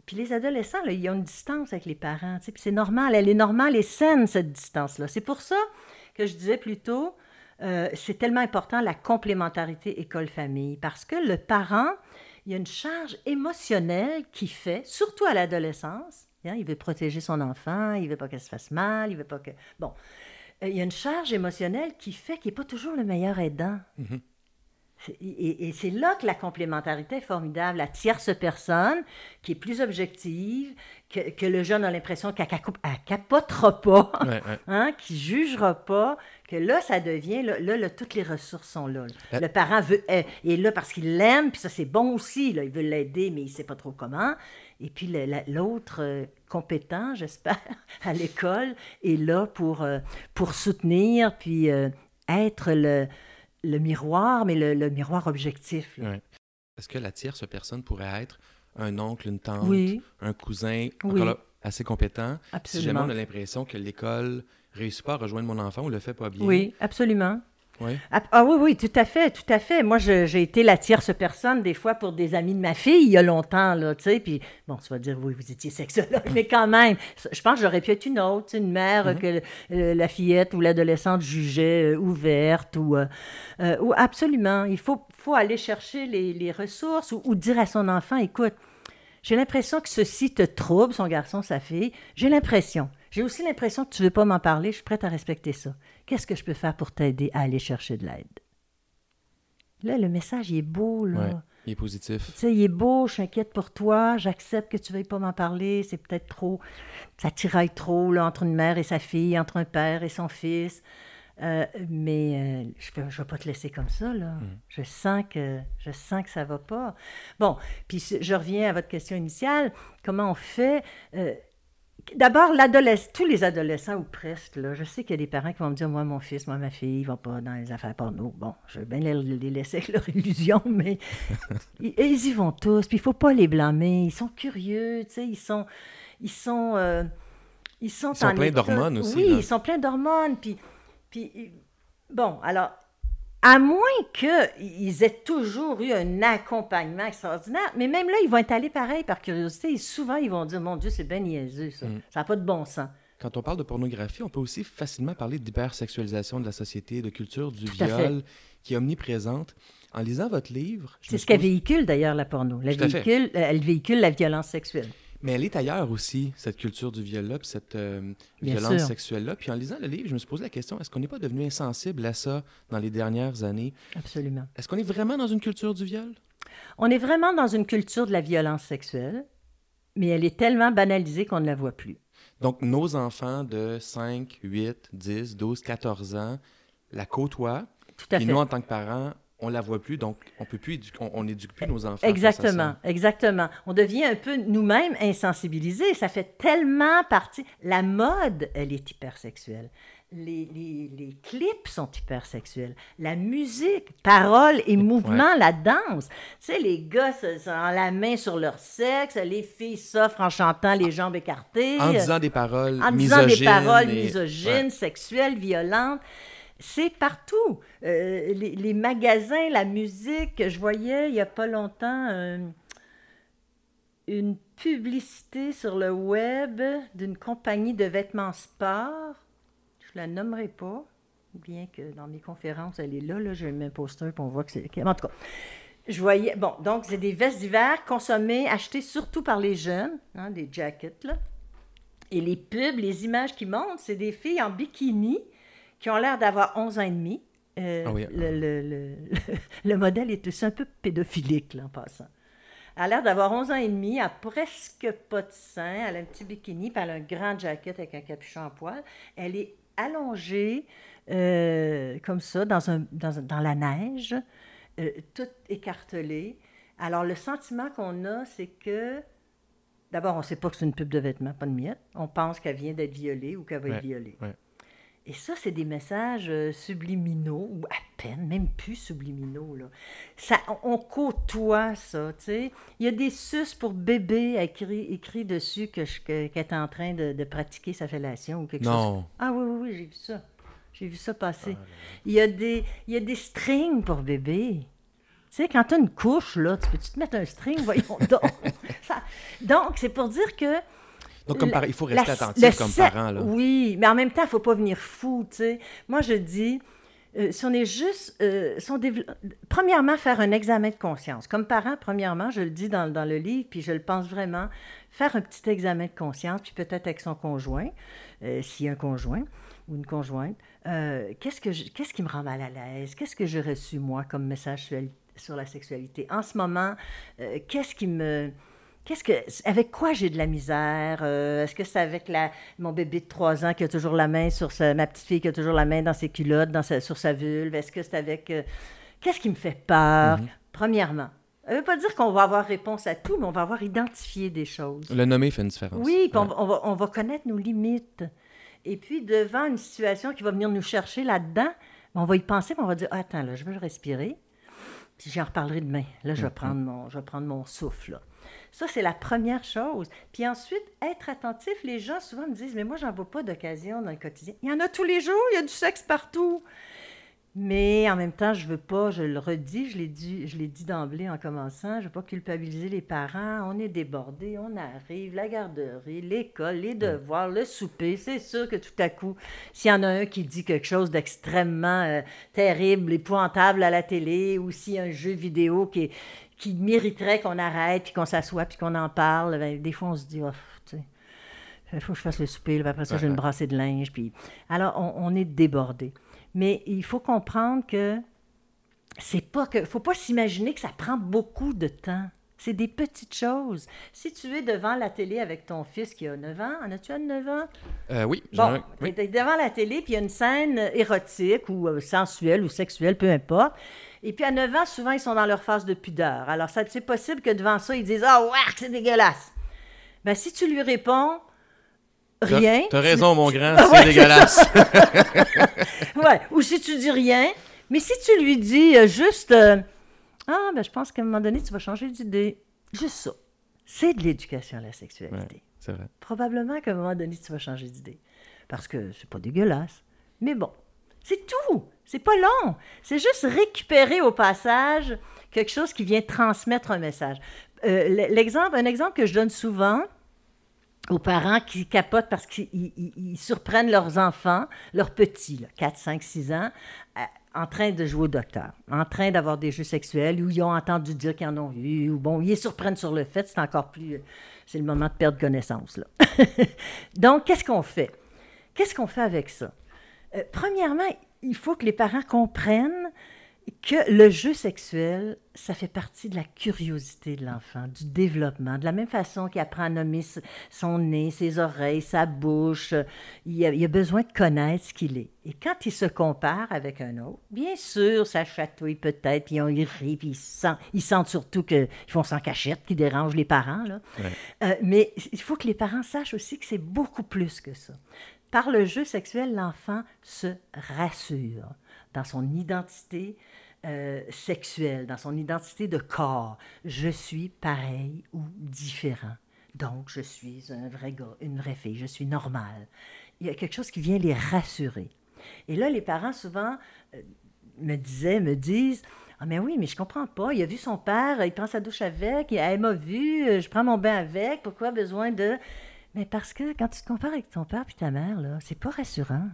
puis les adolescents, là, ils ont une distance avec les parents, tu sais, puis c'est normal, elle est normale et saine, cette distance-là. C'est pour ça que je disais plus tôt, c'est tellement important la complémentarité école-famille, parce que le parent, il y a une charge émotionnelle qui fait, surtout à l'adolescence, hein, il veut protéger son enfant, il veut pas qu'elle se fasse mal, il veut pas que... Bon, il y a une charge émotionnelle qui fait qu'il n'est pas toujours le meilleur aidant. Mhm. Et c'est là que la complémentarité est formidable. La tierce personne qui est plus objective, que le jeune a l'impression qu'elle ne capotera pas, Ouais. hein, qui ne jugera pas, que là, ça devient, là, toutes les ressources sont là. La- Le parent est là parce qu'il l'aime, puis ça, c'est bon aussi. Là, il veut l'aider, mais il ne sait pas trop comment. Et puis l'autre compétent, j'espère, à l'école, est là pour soutenir, puis être le miroir, mais le miroir objectif. Là. Ouais. Est-ce que la tierce personne pourrait être un oncle, une tante, Oui, un cousin, Oui. encore là, assez compétent, si absolument. jamais on a l'impression que l'école réussit pas à rejoindre mon enfant ou le fait pas bien? Oui, absolument. Oui. Oui, tout à fait, tout à fait. Moi, j'ai été la tierce personne, des fois, pour des amis de ma fille, il y a longtemps, là, tu sais, puis, bon, tu vas dire, oui, vous étiez sexologue, mais quand même, je pense que j'aurais pu être une autre, tu sais, une mère que la fillette ou l'adolescente jugeait ouverte, ou absolument, il faut aller chercher les ressources, ou dire à son enfant, écoute, j'ai l'impression que ceci te trouble, son garçon, sa fille, j'ai aussi l'impression que tu ne veux pas m'en parler, je suis prête à respecter ça. Qu'est-ce que je peux faire pour t'aider à aller chercher de l'aide? Là, le message, il est beau, là. Ouais, il est positif. Tu sais, il est beau, je suis inquiète pour toi, j'accepte que tu ne veuilles pas m'en parler, c'est peut-être trop, ça tiraille trop, là, entre une mère et sa fille, entre un père et son fils. Mais je ne vais pas te laisser comme ça, là. Je sens que ça ne va pas. Bon, puis je reviens à votre question initiale. Comment on fait... D'abord, tous les adolescents, ou presque, là, je sais qu'il y a des parents qui vont me dire, moi, mon fils, moi, ma fille, ils vont pas dans les affaires porno. Bon, je veux bien les laisser avec leur illusion, mais ils y vont tous, puis il faut pas les blâmer. Ils sont curieux, tu sais, ils sont pleins d'hormones aussi, Oui, là. ils sont pleins d'hormones, puis bon, alors, À moins qu'ils aient toujours eu un accompagnement extraordinaire, mais même là, ils vont être allés pareil par curiosité et souvent, ils vont dire, mon Dieu, c'est bien niaiseux, ça. Ça n'a pas de bon sens. Quand on parle de pornographie, on peut aussi facilement parler d'hypersexualisation de la société, de culture du Tout à viol qui est omniprésente. En lisant votre livre, je C'est me ce qu'elle pose- véhicule d'ailleurs, la porno. Tout à fait. Elle véhicule la violence sexuelle. Mais elle est ailleurs aussi, cette culture du viol-là, puis cette Bien violence sûr. sexuelle-là. Puis en lisant le livre, je me suis posé la question, est-ce qu'on n'est pas devenu insensible à ça dans les dernières années? Absolument. Est-ce qu'on est vraiment dans une culture du viol? On est vraiment dans une culture de la violence sexuelle, mais elle est tellement banalisée qu'on ne la voit plus. Donc, nos enfants de 5, 8, 10, 12, 14 ans la côtoient. Tout à Et fait. nous, en tant que parents, on la voit plus, donc on peut plus on n'éduque plus nos enfants. face à Exactement, ça. exactement. On devient un peu nous-mêmes insensibilisés. Ça fait tellement partie. La mode, elle est hypersexuelle. Les clips sont hypersexuels. La musique, paroles et mouvements, la danse. Tu sais, les gars ont la main sur leur sexe, les filles s'offrent en chantant les jambes écartées. En disant des paroles En disant des misogynes. paroles et- misogynes, Ouais. sexuelles, violentes. C'est partout. Les magasins, la musique. Je voyais il n'y a pas longtemps une publicité sur le web d'une compagnie de vêtements sport. Je la nommerai pas, bien que dans mes conférences, elle est là. J'ai mis un poster pour on voit que c'est... En tout cas, je voyais... Bon, donc, c'est des vestes d'hiver consommées, achetées surtout par les jeunes, hein, des jackets, là. Et les pubs, les images qui montrent, c'est des filles en bikini qui ont l'air d'avoir 11 ans et demi. Ah oui. Le modèle est aussi un peu pédophilique, là, en passant. Elle a l'air d'avoir 11 ans et demi, elle a presque pas de sein, elle a un petit bikini, puis elle a un grand jacket avec un capuchon en poil. Elle est allongée comme ça, dans la neige, toute écartelée. Alors, le sentiment qu'on a, c'est que, d'abord, on ne sait pas que c'est une pub de vêtements, pas de miettes. On pense qu'elle vient d'être violée ou qu'elle va être violée. Ouais. Et ça, c'est des messages subliminaux, ou à peine, même plus subliminaux, là. Ça, on côtoie ça, tu sais. Il y a des suces pour bébé écrit dessus qu'elle est en train de pratiquer sa fellation ou quelque chose. Non. Ah oui, j'ai vu ça. J'ai vu ça passer. Il y a des strings pour bébé. Tu sais, quand tu as une couche, là, tu peux-tu te mettre un string? Voyons donc. Donc, c'est pour dire que Donc, il faut rester attentif comme parent. Là. oui, mais en même temps, il ne faut pas venir fou, tu sais. Moi, je dis, si on est juste... premièrement, faire un examen de conscience. Comme parent, premièrement, je le dis dans le livre, puis je le pense vraiment, faire un petit examen de conscience, puis peut-être avec son conjoint, s'il y a un conjoint ou une conjointe. Qu'est-ce qui me rend mal à l'aise? Qu'est-ce que j'ai reçu, moi, comme message sur la sexualité? En ce moment, avec quoi j'ai de la misère? Est-ce que c'est avec mon bébé de 3 ans qui a toujours la main ma petite fille qui a toujours la main dans ses culottes, sur sa vulve? Est-ce que c'est avec... qu'est-ce qui me fait peur? Premièrement. Ça ne veut pas dire qu'on va avoir réponse à tout, mais on va avoir identifié des choses. Le nommer fait une différence. Oui, puis on va connaître nos limites. Et puis, devant une situation qui va venir nous chercher là-dedans, on va y penser, puis on va dire, attends, là, je veux respirer, puis j'en reparlerai demain. Là, je vais prendre mon souffle, là. Ça, c'est la première chose. Puis ensuite, être attentif. Les gens, souvent, me disent, mais moi, j'en vois pas d'occasion dans le quotidien. Il y en a tous les jours, il y a du sexe partout. Mais en même temps, je veux pas, je le redis, je l'ai dit d'emblée en commençant, je veux pas culpabiliser les parents. On est débordés, on arrive, la garderie, l'école, les devoirs, le souper. C'est sûr que tout à coup, s'il y en a un qui dit quelque chose d'extrêmement terrible, épouvantable à la télé, ou s'il y a un jeu vidéo qui mériterait qu'on arrête, puis qu'on s'assoie, puis qu'on en parle, ben, des fois, on se dit, oh, tu sais, il faut que je fasse le souper, puis après ça, j'ai une brassée de linge. Puis... Alors, on est débordés. Mais il faut comprendre que faut pas s'imaginer que ça prend beaucoup de temps. C'est des petites choses. Si tu es devant la télé avec ton fils qui a 9 ans, en as-tu un de 9 ans? Oui. Bon, tu es devant la télé, puis il y a une scène érotique ou sensuelle ou sexuelle, peu importe. Et puis à 9 ans, souvent, ils sont dans leur phase de pudeur. Alors, c'est possible que devant ça, ils disent « Ah, ouais, c'est dégueulasse! » Ben, si tu lui réponds rien... T'as raison, mon grand, Ah, c'est ouais, dégueulasse. Ouais, ou si tu dis rien, mais si tu lui dis juste ah, ben je pense qu'à un moment donné, tu vas changer d'idée. Juste ça. C'est de l'éducation à la sexualité. Ouais, c'est vrai. Probablement qu'à un moment donné, tu vas changer d'idée. Parce que c'est pas dégueulasse. Mais bon, C'est tout. C'est pas long. C'est juste récupérer au passage quelque chose qui vient transmettre un message. Un exemple que je donne souvent aux parents qui capotent parce qu'ils surprennent leurs enfants, leurs petits, là, 4, 5, 6 ans, en train de jouer au docteur, en train d'avoir des jeux sexuels, où ils ont entendu dire qu'ils en ont eu, ou bon, ils les surprennent sur le fait, c'est encore plus... C'est le moment de perdre connaissance, là. Donc, qu'est-ce qu'on fait? Qu'est-ce qu'on fait avec ça? Premièrement, il faut que les parents comprennent que le jeu sexuel, ça fait partie de la curiosité de l'enfant, du développement. De la même façon qu'il apprend à nommer son nez, ses oreilles, sa bouche, il a besoin de connaître ce qu'il est. Et quand il se compare avec un autre, bien sûr, ça chatouille peut-être, puis il rit, puis ils sentent surtout qu'ils font sans cachette, qu'ils dérangent les parents, là. Ouais. Mais il faut que les parents sachent aussi que c'est beaucoup plus que ça. Par le jeu sexuel, l'enfant se rassure dans son identité sexuelle, dans son identité de corps. Je suis pareil ou différent. Donc, je suis un vrai gars, une vraie fille, je suis normale. Il y a quelque chose qui vient les rassurer. Et là, les parents, souvent, me disent, « Ah, mais oui, mais je comprends pas. Il a vu son père, il prend sa douche avec, elle m'a vu, je prends mon bain avec, pourquoi besoin de... » Mais parce que quand tu te compares avec ton père puis ta mère, là, c'est pas rassurant.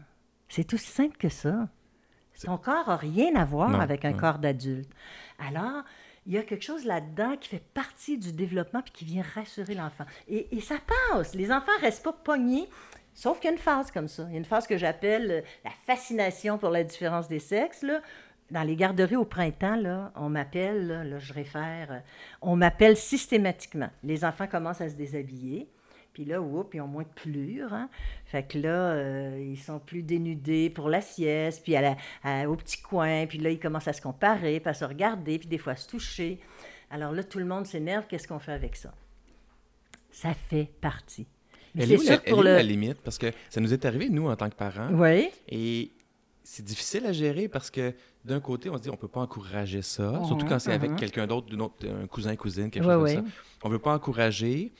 C'est aussi simple que ça. Ton corps n'a rien à voir avec un corps d'adulte. Alors, il y a quelque chose là-dedans qui fait partie du développement puis qui vient rassurer l'enfant. Et ça passe. Les enfants ne restent pas pognés, sauf qu'il y a une phase comme ça. Il y a une phase que j'appelle la fascination pour la différence des sexes, là. Dans les garderies au printemps, là, on m'appelle, là, je réfère, on m'appelle systématiquement. Les enfants commencent à se déshabiller. Puis là, ils ont moins de pelure. Hein? Fait que là, ils sont plus dénudés pour la sieste, puis au petit coin. Puis là, ils commencent à se comparer, puis à se regarder, puis des fois à se toucher. Alors là, tout le monde s'énerve. Qu'est-ce qu'on fait avec ça? Ça fait partie. Mais elle est où la limite? Parce que ça nous est arrivé, nous, en tant que parents. Oui. Et c'est difficile à gérer parce que d'un côté, on se dit on ne peut pas encourager ça, surtout quand c'est avec quelqu'un d'autre, un cousin, cousine, quelque chose comme ça. On ne veut pas encourager.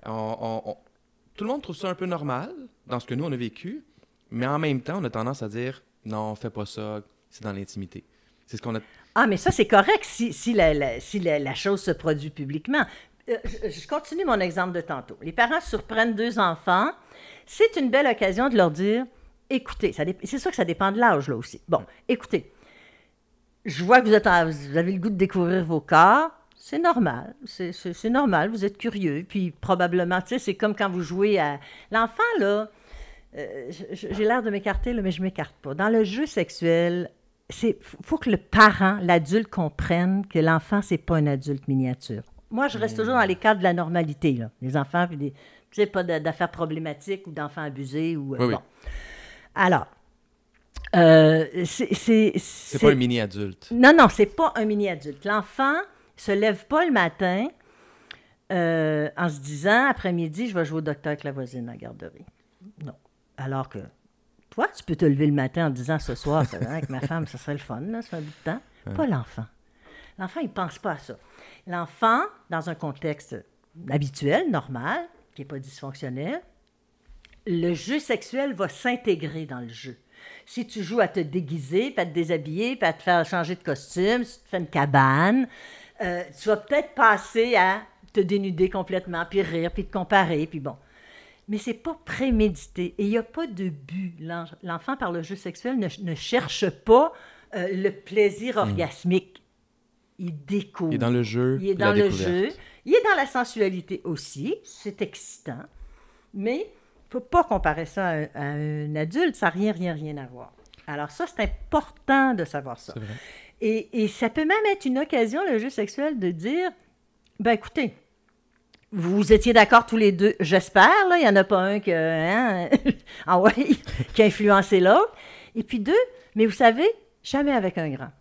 Tout le monde trouve ça un peu normal dans ce que nous, on a vécu, mais en même temps, on a tendance à dire « Non, fais pas ça, c'est dans l'intimité. » C'est ce qu'on a... Ah, mais ça, c'est correct si la chose se produit publiquement. Je continue mon exemple de tantôt. Les parents surprennent 2 enfants. C'est une belle occasion de leur dire « Écoutez, c'est sûr que ça dépend de l'âge, là aussi. Bon, écoutez, je vois que vous avez le goût de découvrir vos corps. C'est normal, c'est normal, vous êtes curieux, puis probablement, tu sais, c'est comme quand vous jouez à... L'enfant, là, j'ai l'air de m'écarter, là, mais je ne m'écarte pas. Dans le jeu sexuel, faut que le parent, l'adulte, comprenne que l'enfant, c'est pas un adulte miniature. Moi, je reste toujours dans les cadres de la normalité, là. Les enfants, puis tu sais, pas d'affaires problématiques ou d'enfants abusés ou... Oui. Bon. Alors... c'est pas un mini-adulte. Non, c'est pas un mini-adulte. L'enfant... se lève pas le matin en se disant, après-midi, je vais jouer au docteur avec la voisine à la garderie. Non. Alors que toi, tu peux te lever le matin en disant, ce soir, avec ma femme, ça serait le fun, là, ça fait un bout de temps. Pas l'enfant. L'enfant, il ne pense pas à ça. L'enfant, dans un contexte habituel, normal, qui n'est pas dysfonctionnel, le jeu sexuel va s'intégrer dans le jeu. Si tu joues à te déguiser, puis à te déshabiller, puis à te faire changer de costume, si tu te fais une cabane... tu vas peut-être passer à te dénuder complètement, puis rire, puis te comparer, puis bon. Mais c'est pas prémédité et il n'y a pas de but. L'enfant, par le jeu sexuel, ne cherche pas le plaisir orgasmique. Il découvre. Il est dans le jeu. Il est dans le jeu. Il est dans la sensualité aussi. C'est excitant. Mais il ne faut pas comparer ça à un adulte. Ça n'a rien à voir. Alors ça, c'est important de savoir ça. C'est vrai. Et ça peut même être une occasion, le jeu sexuel, de dire, ben écoutez, vous étiez d'accord tous les deux, j'espère, là, il n'y en a pas un qui a influencé l'autre. Et puis 2, mais vous savez, jamais avec un grand,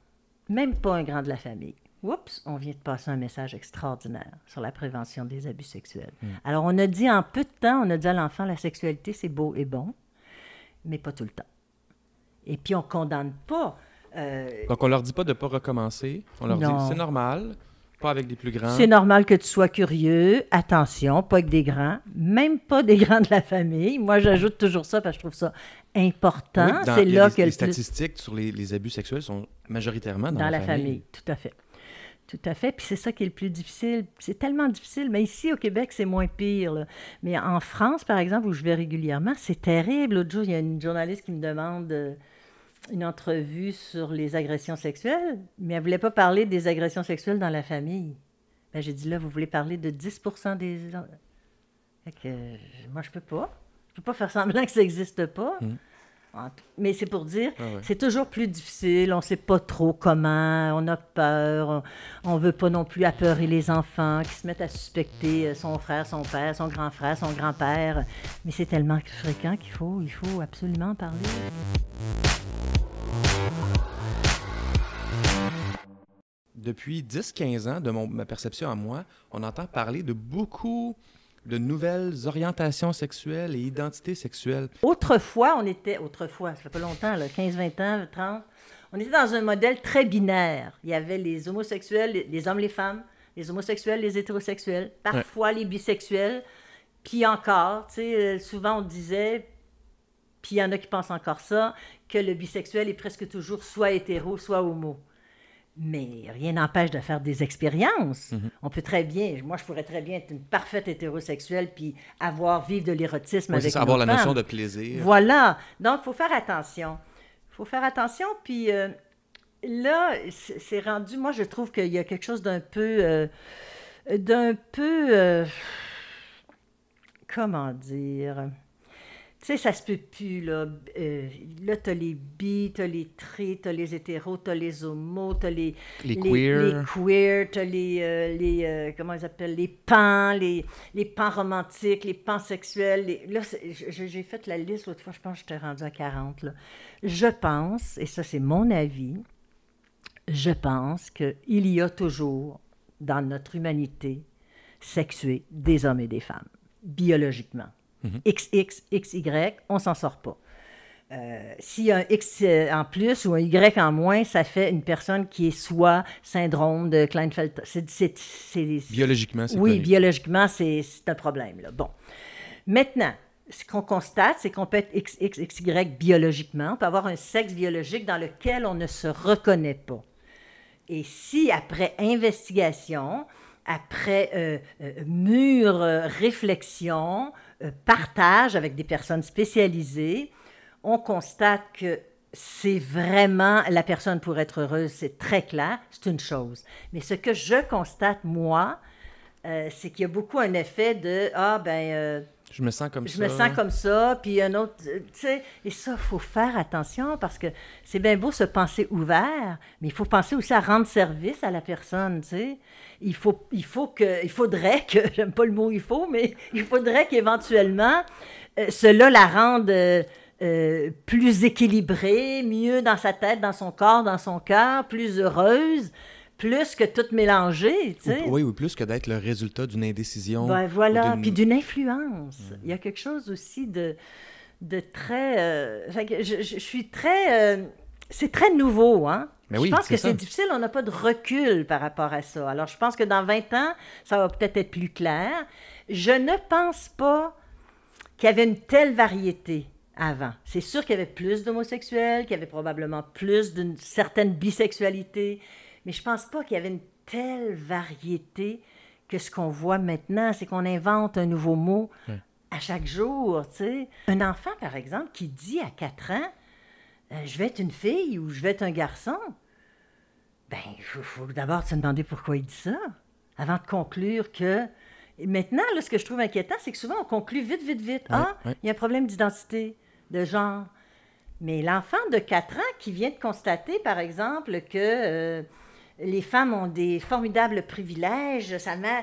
même pas un grand de la famille. Oups, on vient de passer un message extraordinaire sur la prévention des abus sexuels. Alors, on a dit en peu de temps, on a dit à l'enfant, la sexualité, c'est beau et bon, mais pas tout le temps. Et puis, on ne condamne pas... Donc, on leur dit pas de ne pas recommencer. On leur dit, c'est normal. Pas avec des plus grands. C'est normal que tu sois curieux. Attention, pas avec des grands, même pas des grands de la famille. Moi, j'ajoute toujours ça parce que je trouve ça important. Oui, c'est là que les statistiques sur les abus sexuels sont majoritairement dans la famille. Tout à fait. Tout à fait. Puis c'est ça qui est le plus difficile. C'est tellement difficile. Mais ici, au Québec, c'est moins pire, là. Mais en France, par exemple, où je vais régulièrement, c'est terrible. L'autre jour, il y a une journaliste qui me demande une entrevue sur les agressions sexuelles, mais elle ne voulait pas parler des agressions sexuelles dans la famille. Ben, j'ai dit, là, vous voulez parler de 10% des... Fait que, moi, je peux pas. Je peux pas faire semblant que ça n'existe pas. Mais c'est pour dire, c'est toujours plus difficile, on ne sait pas trop comment, on a peur, on ne veut pas non plus apeurer les enfants qui se mettent à suspecter son frère, son père, son grand-père, mais c'est tellement fréquent qu'il faut absolument en parler. Depuis 10-15 ans, de ma perception à moi, on entend parler de beaucoup de nouvelles orientations sexuelles et identités sexuelles. Autrefois, ça fait pas longtemps, là, 15-20 ans, 30, on était dans un modèle très binaire. Il y avait les homosexuels, les hommes, les femmes, les homosexuels, les hétérosexuels, parfois les bisexuels, puis encore, tu sais, souvent on disait, puis il y en a qui pensent encore ça, que le bisexuel est presque toujours soit hétéro, soit homo. Mais rien n'empêche de faire des expériences. On peut très bien, moi je pourrais très bien être une parfaite hétérosexuelle puis vivre de l'érotisme avec une autre avoir la femme. notion de plaisir. Voilà. Donc, il faut faire attention. Puis là, c'est rendu, moi je trouve qu'il y a quelque chose d'un peu, comment dire... Tu sais, ça se peut plus, là. Là, t'as les bi, t'as les tri, t'as les hétéros, t'as les homos, t'as les queer, t'as comment ils appellent, les pans, les pans romantiques, les pans sexuels. Là, j'ai fait la liste l'autre fois, je pense que j'étais rendue à 40, là. Je pense, et ça c'est mon avis, je pense qu'il y a toujours, dans notre humanité, sexuée des hommes et des femmes, biologiquement. XX, XY, on ne s'en sort pas. S'il y a un X en plus ou un Y en moins, ça fait une personne qui est soit syndrome de Klinefelter. Biologiquement, c'est Oui, connu. biologiquement, c'est un problème, là. Bon. Maintenant, ce qu'on constate, c'est qu'on peut être XX, XY biologiquement. On peut avoir un sexe biologique dans lequel on ne se reconnaît pas. Et si, après investigation, après mûre réflexion, partage avec des personnes spécialisées, on constate que c'est vraiment, la personne pour être heureuse, c'est très clair, c'est une chose. Mais ce que je constate, moi, c'est qu'il y a beaucoup un effet de, je me sens comme ça. Je me sens comme ça, puis un autre, tu sais, et ça, il faut faire attention parce que c'est bien beau se penser ouvert, mais il faut penser aussi à rendre service à la personne, tu sais. Il faudrait que, j'aime pas le mot il faut, mais il faudrait qu'éventuellement, cela la rende plus équilibrée, mieux dans sa tête, dans son corps, dans son cœur, plus heureuse, plus que tout mélanger, tu sais. Oui, ou plus que d'être le résultat d'une indécision. Ben voilà, puis d'une influence. Il y a quelque chose aussi de très... je suis très... c'est très nouveau, hein? Mais oui, je pense que ça. c'est difficile, on n'a pas de recul par rapport à ça. Alors, je pense que dans 20 ans, ça va peut-être être plus clair. Je ne pense pas qu'il y avait une telle variété avant. C'est sûr qu'il y avait plus d'homosexuels, qu'il y avait probablement plus d'une certaine bisexualité, mais je ne pense pas qu'il y avait une telle variété que ce qu'on voit maintenant, c'est qu'on invente un nouveau mot à chaque jour, tu sais. Un enfant, par exemple, qui dit à 4 ans, je vais être une fille ou je vais être un garçon, ben, il faut d'abord se demander pourquoi il dit ça, avant de conclure que... Et maintenant, là, ce que je trouve inquiétant, c'est que souvent, on conclut vite. Il y a un problème d'identité, de genre. Mais l'enfant de 4 ans qui vient de constater, par exemple, que les femmes ont des formidables privilèges, sa mère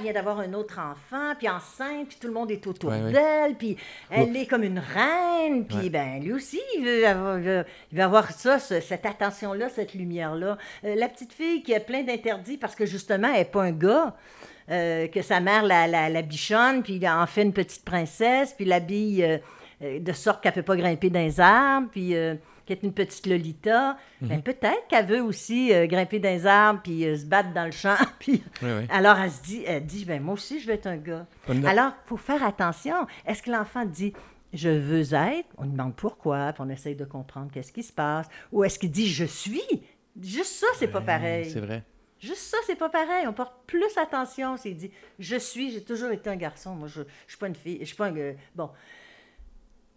vient d'avoir un autre enfant, puis enceinte, puis tout le monde est autour d'elle, puis elle est comme une reine, puis ben lui aussi, il veut avoir ça, cette attention-là, cette lumière-là. La petite fille qui a plein d'interdits parce que justement, elle n'est pas un gars, que sa mère la bichonne, puis il en fait une petite princesse, puis l'habille de sorte qu'elle ne peut pas grimper dans les arbres, puis qui est une petite Lolita, ben, peut-être qu'elle veut aussi grimper dans les arbres puis se battre dans le champ. Puis, alors, elle dit, ben, moi aussi, je veux être un gars. Alors, il faut faire attention. Est-ce que l'enfant dit, je veux être, on lui demande pourquoi, puis on essaye de comprendre qu'est-ce qui se passe, ou est-ce qu'il dit, je suis? Juste ça, c'est pas pareil. C'est vrai. Juste ça, c'est pas pareil. On porte plus attention. C'est dit, j'ai toujours été un garçon. Moi, je suis pas une fille. Je suis pas un gars. Bon.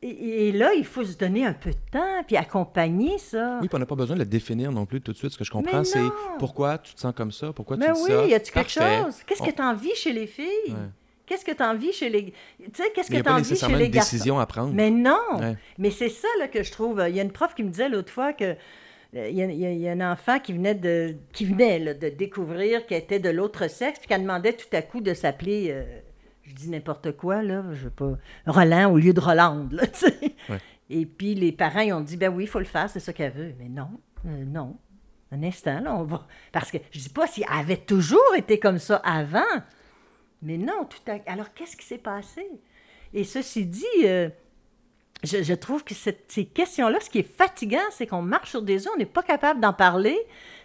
Et là, il faut se donner un peu de temps, puis accompagner ça. Oui, puis on n'a pas besoin de le définir non plus tout de suite. Ce que je comprends, c'est pourquoi tu te sens comme ça, pourquoi tu dis ça. Mais oui, y a-tu quelque chose? Qu'est-ce que tu as envie chez les filles? Ouais. Qu'est-ce que tu as envie chez les... Tu sais, qu'est-ce que tu as envie chez les garçons? Il n'y a pas nécessairement une décision à prendre. Mais non! Ouais. Mais c'est ça là, que je trouve... Il y a une prof qui me disait l'autre fois que il y a un enfant qui venait de découvrir qu'elle était de l'autre sexe, puis qu'elle demandait tout à coup de s'appeler... je dis n'importe quoi, là, je veux pas... Roland au lieu de Rolande, là, tu sais. Ouais. Et puis, les parents, ils ont dit, ben oui, il faut le faire, c'est ça qu'elle veut. Mais non, non. Un instant, là, on va... Parce que, je dis pas si elle avait toujours été comme ça avant, mais non, alors, qu'est-ce qui s'est passé? Et ceci dit, je trouve que ces questions-là, ce qui est fatigant, c'est qu'on marche sur des œufs, on n'est pas capable d'en parler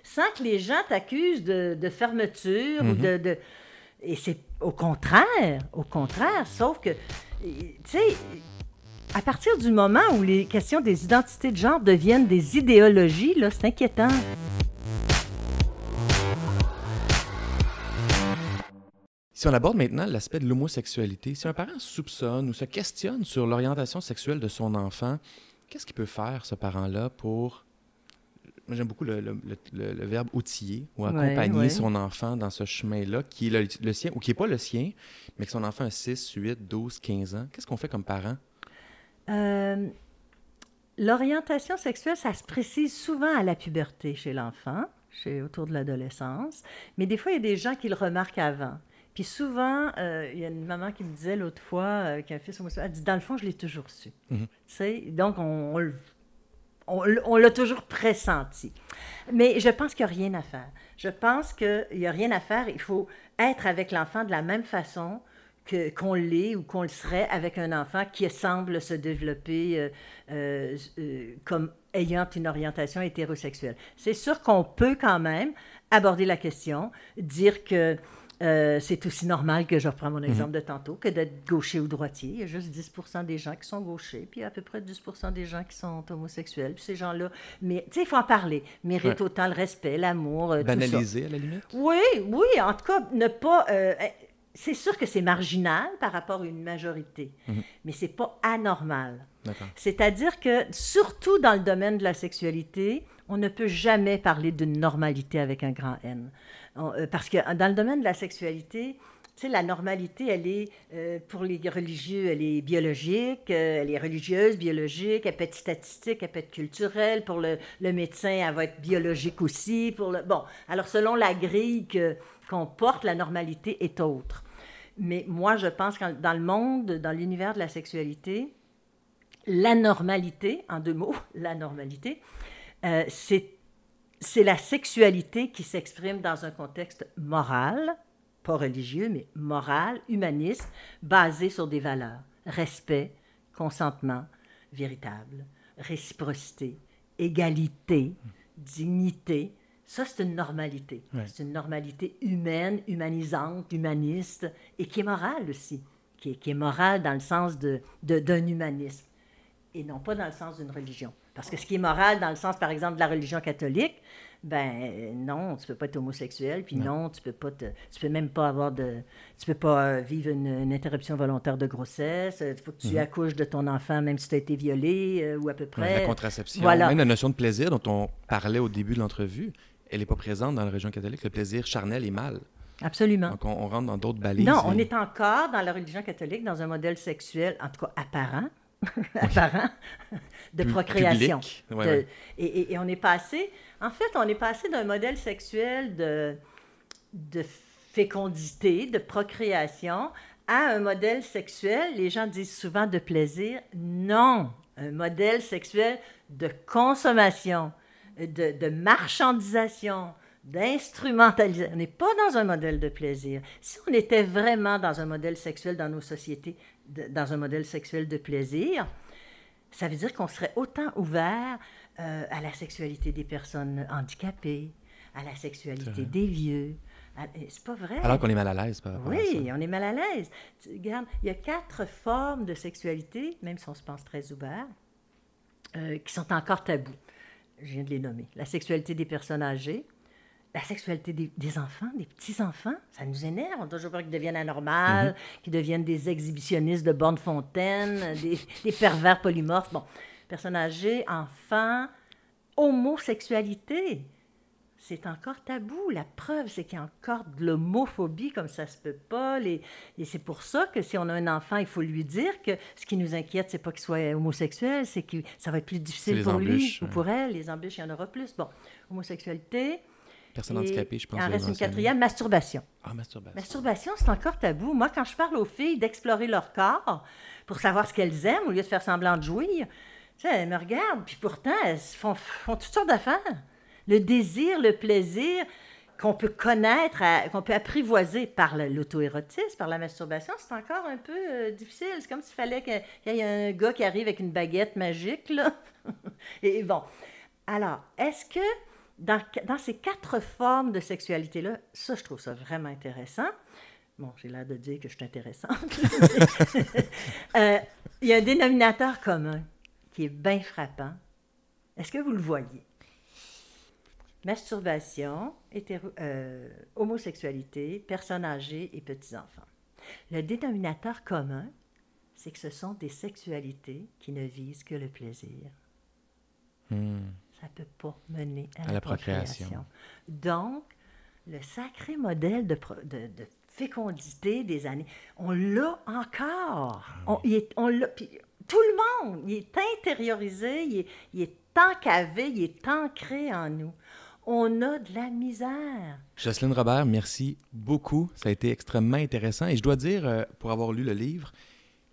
sans que les gens t'accusent de fermeture ou de... Et c'est au contraire, sauf que, tu sais, à partir du moment où les questions des identités de genre deviennent des idéologies, là, c'est inquiétant. Si on aborde maintenant l'aspect de l'homosexualité, si un parent soupçonne ou se questionne sur l'orientation sexuelle de son enfant, qu'est-ce qu'il peut faire, ce parent-là, pour... Moi, j'aime beaucoup le verbe outiller ou accompagner son enfant dans ce chemin-là, qui est le sien ou qui n'est pas le sien, mais que son enfant a 6, 8, 12, 15 ans. Qu'est-ce qu'on fait comme parent? L'orientation sexuelle, ça se précise souvent à la puberté chez l'enfant, autour de l'adolescence, mais des fois, il y a des gens qui le remarquent avant. Puis souvent, il y a une maman qui me disait l'autre fois qu'un fils homosexuel, elle dit, dans le fond, je l'ai toujours su. Tu sais, donc on l'a toujours pressenti. Mais je pense qu'il n'y a rien à faire. Je pense qu'il n'y a rien à faire. Il faut être avec l'enfant de la même façon qu'on l'est ou qu'on le serait avec un enfant qui semble se développer comme ayant une orientation hétérosexuelle. C'est sûr qu'on peut quand même aborder la question, dire que c'est aussi normal que je reprends mon exemple de tantôt, que d'être gaucher ou droitier. Il y a juste 10% des gens qui sont gauchers, puis à peu près 10% des gens qui sont homosexuels. Puis ces gens-là, mais tu sais, il faut en parler. Méritent autant le respect, l'amour, banaliser, tout ça. À la limite? Oui, en tout cas, ne pas... c'est sûr que c'est marginal par rapport à une majorité, mais c'est pas anormal. D'accord. C'est-à-dire que, surtout dans le domaine de la sexualité, on ne peut jamais parler d'une normalité avec un grand N. Parce que dans le domaine de la sexualité, tu sais, la normalité, elle est, pour les religieux, elle est biologique, elle est religieuse, biologique, elle peut être statistique, elle peut être culturelle. Pour le médecin, elle va être biologique aussi. Bon, alors selon la grille qu'on porte, la normalité est autre. Mais moi, je pense que dans le monde, dans l'univers de la sexualité, la normalité, en 2 mots, la normalité, c'est la sexualité qui s'exprime dans un contexte moral, pas religieux, mais moral, humaniste, basé sur des valeurs. Respect, consentement véritable, réciprocité, égalité, dignité. Ça, c'est une normalité. Ouais. C'est une normalité humaine, humanisante, humaniste, et qui est morale aussi, qui est morale dans le sens d'un humanisme, et non pas dans le sens d'une religion. Parce que ce qui est moral dans le sens, par exemple, de la religion catholique, ben non, tu peux pas être homosexuel, puis non, tu peux même pas avoir tu peux pas vivre une interruption volontaire de grossesse, il faut que tu accouches de ton enfant, même si tu as été violé, ou à peu près. La contraception, même la notion de plaisir dont on parlait au début de l'entrevue, elle n'est pas présente dans la religion catholique, le plaisir charnel est mal. Absolument. Donc, on rentre dans d'autres balises. Non, on est encore dans la religion catholique, dans un modèle sexuel, en tout cas apparent, de procréation. Ouais. Et on est passé, en fait, d'un modèle sexuel de fécondité, de procréation, à un modèle sexuel, les gens disent souvent de plaisir. Non, un modèle sexuel de consommation, de marchandisation, d'instrumentalisation. On n'est pas dans un modèle de plaisir. Si on était vraiment dans un modèle sexuel dans nos sociétés, dans un modèle sexuel de plaisir, ça veut dire qu'on serait autant ouvert à la sexualité des personnes handicapées, à la sexualité vrai. des vieux. C'est pas vrai. Alors qu'on est mal à l'aise par rapport à ça. Oui, on est mal à l'aise. Regarde, il y a 4 formes de sexualité, même si on se pense très ouvert, qui sont encore tabous. Je viens de les nommer. La sexualité des personnes âgées, la sexualité des enfants, des petits-enfants, ça nous énerve. On a toujours peur qu'ils deviennent anormales, qu'ils deviennent des exhibitionnistes de bornes fontaines, des pervers polymorphes. Bon, personnes âgées, enfants, homosexualité. C'est encore tabou. La preuve, c'est qu'il y a encore de l'homophobie comme ça se peut pas. Et c'est pour ça que si on a un enfant, il faut lui dire que ce qui nous inquiète, c'est pas qu'il soit homosexuel, c'est que ça va être plus difficile pour lui ou pour elle. Les embûches, il y en aura plus. Bon, homosexualité. Personne handicapée, je pense. Il en reste une 4e, masturbation. Ah, masturbation. Masturbation, c'est encore tabou. Moi, quand je parle aux filles d'explorer leur corps pour savoir ce qu'elles aiment, au lieu de faire semblant de jouir, tu sais, elles me regardent, puis pourtant, elles font toutes sortes d'affaires. Le désir, le plaisir qu'on peut connaître, qu'on peut apprivoiser par l'auto-érotisme, par la masturbation, c'est encore un peu difficile. C'est comme s'il fallait qu'il y ait un gars qui arrive avec une baguette magique, là. Et bon, alors, est-ce que dans ces 4 formes de sexualité-là, ça, je trouve ça vraiment intéressant. Bon, j'ai l'air de dire que je suis intéressante. Il y a un dénominateur commun qui est bien frappant. Est-ce que vous le voyez? Masturbation, homosexualité, personnes âgées et petits-enfants. Le dénominateur commun, c'est que ce sont des sexualités qui ne visent que le plaisir. Ça ne peut pas mener à la procréation. Donc, le sacré modèle de fécondité des années, on l'a encore. On l'a, puis tout le monde, il est intériorisé, il est encavé, il est ancré en nous. On a de la misère. Jocelyne Robert, merci beaucoup. Ça a été extrêmement intéressant. Et je dois dire, pour avoir lu le livre,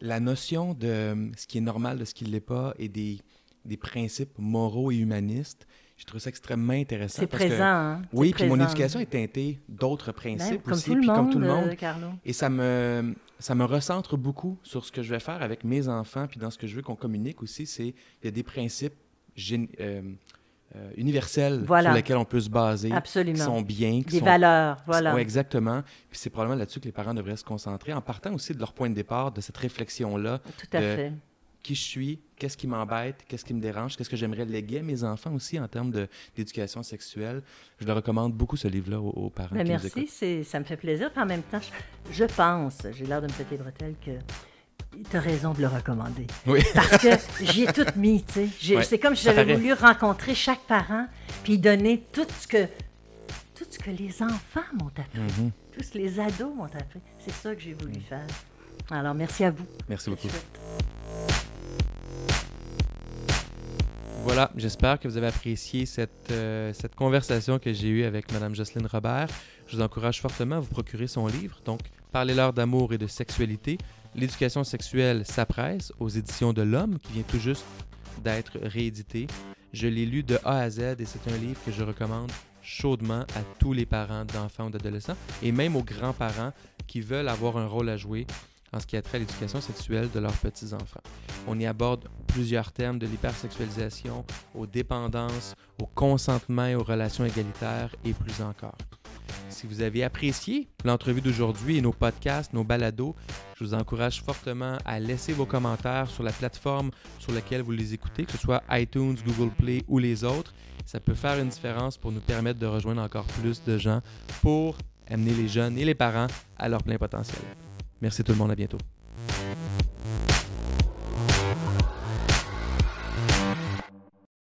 la notion de ce qui est normal, de ce qui ne l'est pas, et des principes moraux et humanistes, j'ai trouvé ça extrêmement intéressant. C'est présent, hein? Oui, puis mon éducation est teintée d'autres principes aussi, puis comme tout le monde. Carlo. Et ça me recentre beaucoup sur ce que je vais faire avec mes enfants, puis dans ce que je veux qu'on communique aussi, il y a des principes universels sur lesquels on peut se baser, absolument, qui sont bien, des valeurs, voilà. Oui, exactement. Puis c'est probablement là-dessus que les parents devraient se concentrer, en partant aussi de leur point de départ, de cette réflexion-là. Tout à fait. Qui je suis, qu'est-ce qui m'embête, qu'est-ce qui me dérange, qu'est-ce que j'aimerais léguer à mes enfants aussi en termes d'éducation sexuelle. Je le recommande beaucoup, ce livre-là, aux parents qui nous écoutent. Merci, ça me fait plaisir. Puis en même temps, je pense, j'ai l'air de me péter les bretelles, que tu as raison de le recommander. Oui. Parce que j'y ai tout mis, tu sais. Ouais, c'est comme si j'avais voulu rencontrer chaque parent puis donner tout ce que les enfants m'ont appris, tout ce que les ados m'ont appris. C'est ça que j'ai voulu faire. Alors, merci à vous. Merci beaucoup. Voilà, j'espère que vous avez apprécié cette conversation que j'ai eue avec Mme Jocelyne Robert. Je vous encourage fortement à vous procurer son livre. Donc, Parlez-leur d'amour et de sexualité. L'éducation sexuelle s'appresse aux éditions de l'Homme, qui vient tout juste d'être réédité. Je l'ai lu de A à Z et c'est un livre que je recommande chaudement à tous les parents d'enfants ou d'adolescents et même aux grands-parents qui veulent avoir un rôle à jouer en ce qui a trait à l'éducation sexuelle de leurs petits-enfants. On y aborde plusieurs thèmes, de l'hypersexualisation, aux dépendances, au consentement et aux relations égalitaires et plus encore. Si vous avez apprécié l'entrevue d'aujourd'hui et nos podcasts, nos balados, je vous encourage fortement à laisser vos commentaires sur la plateforme sur laquelle vous les écoutez, que ce soit iTunes, Google Play ou les autres. Ça peut faire une différence pour nous permettre de rejoindre encore plus de gens pour amener les jeunes et les parents à leur plein potentiel. Merci tout le monde, à bientôt.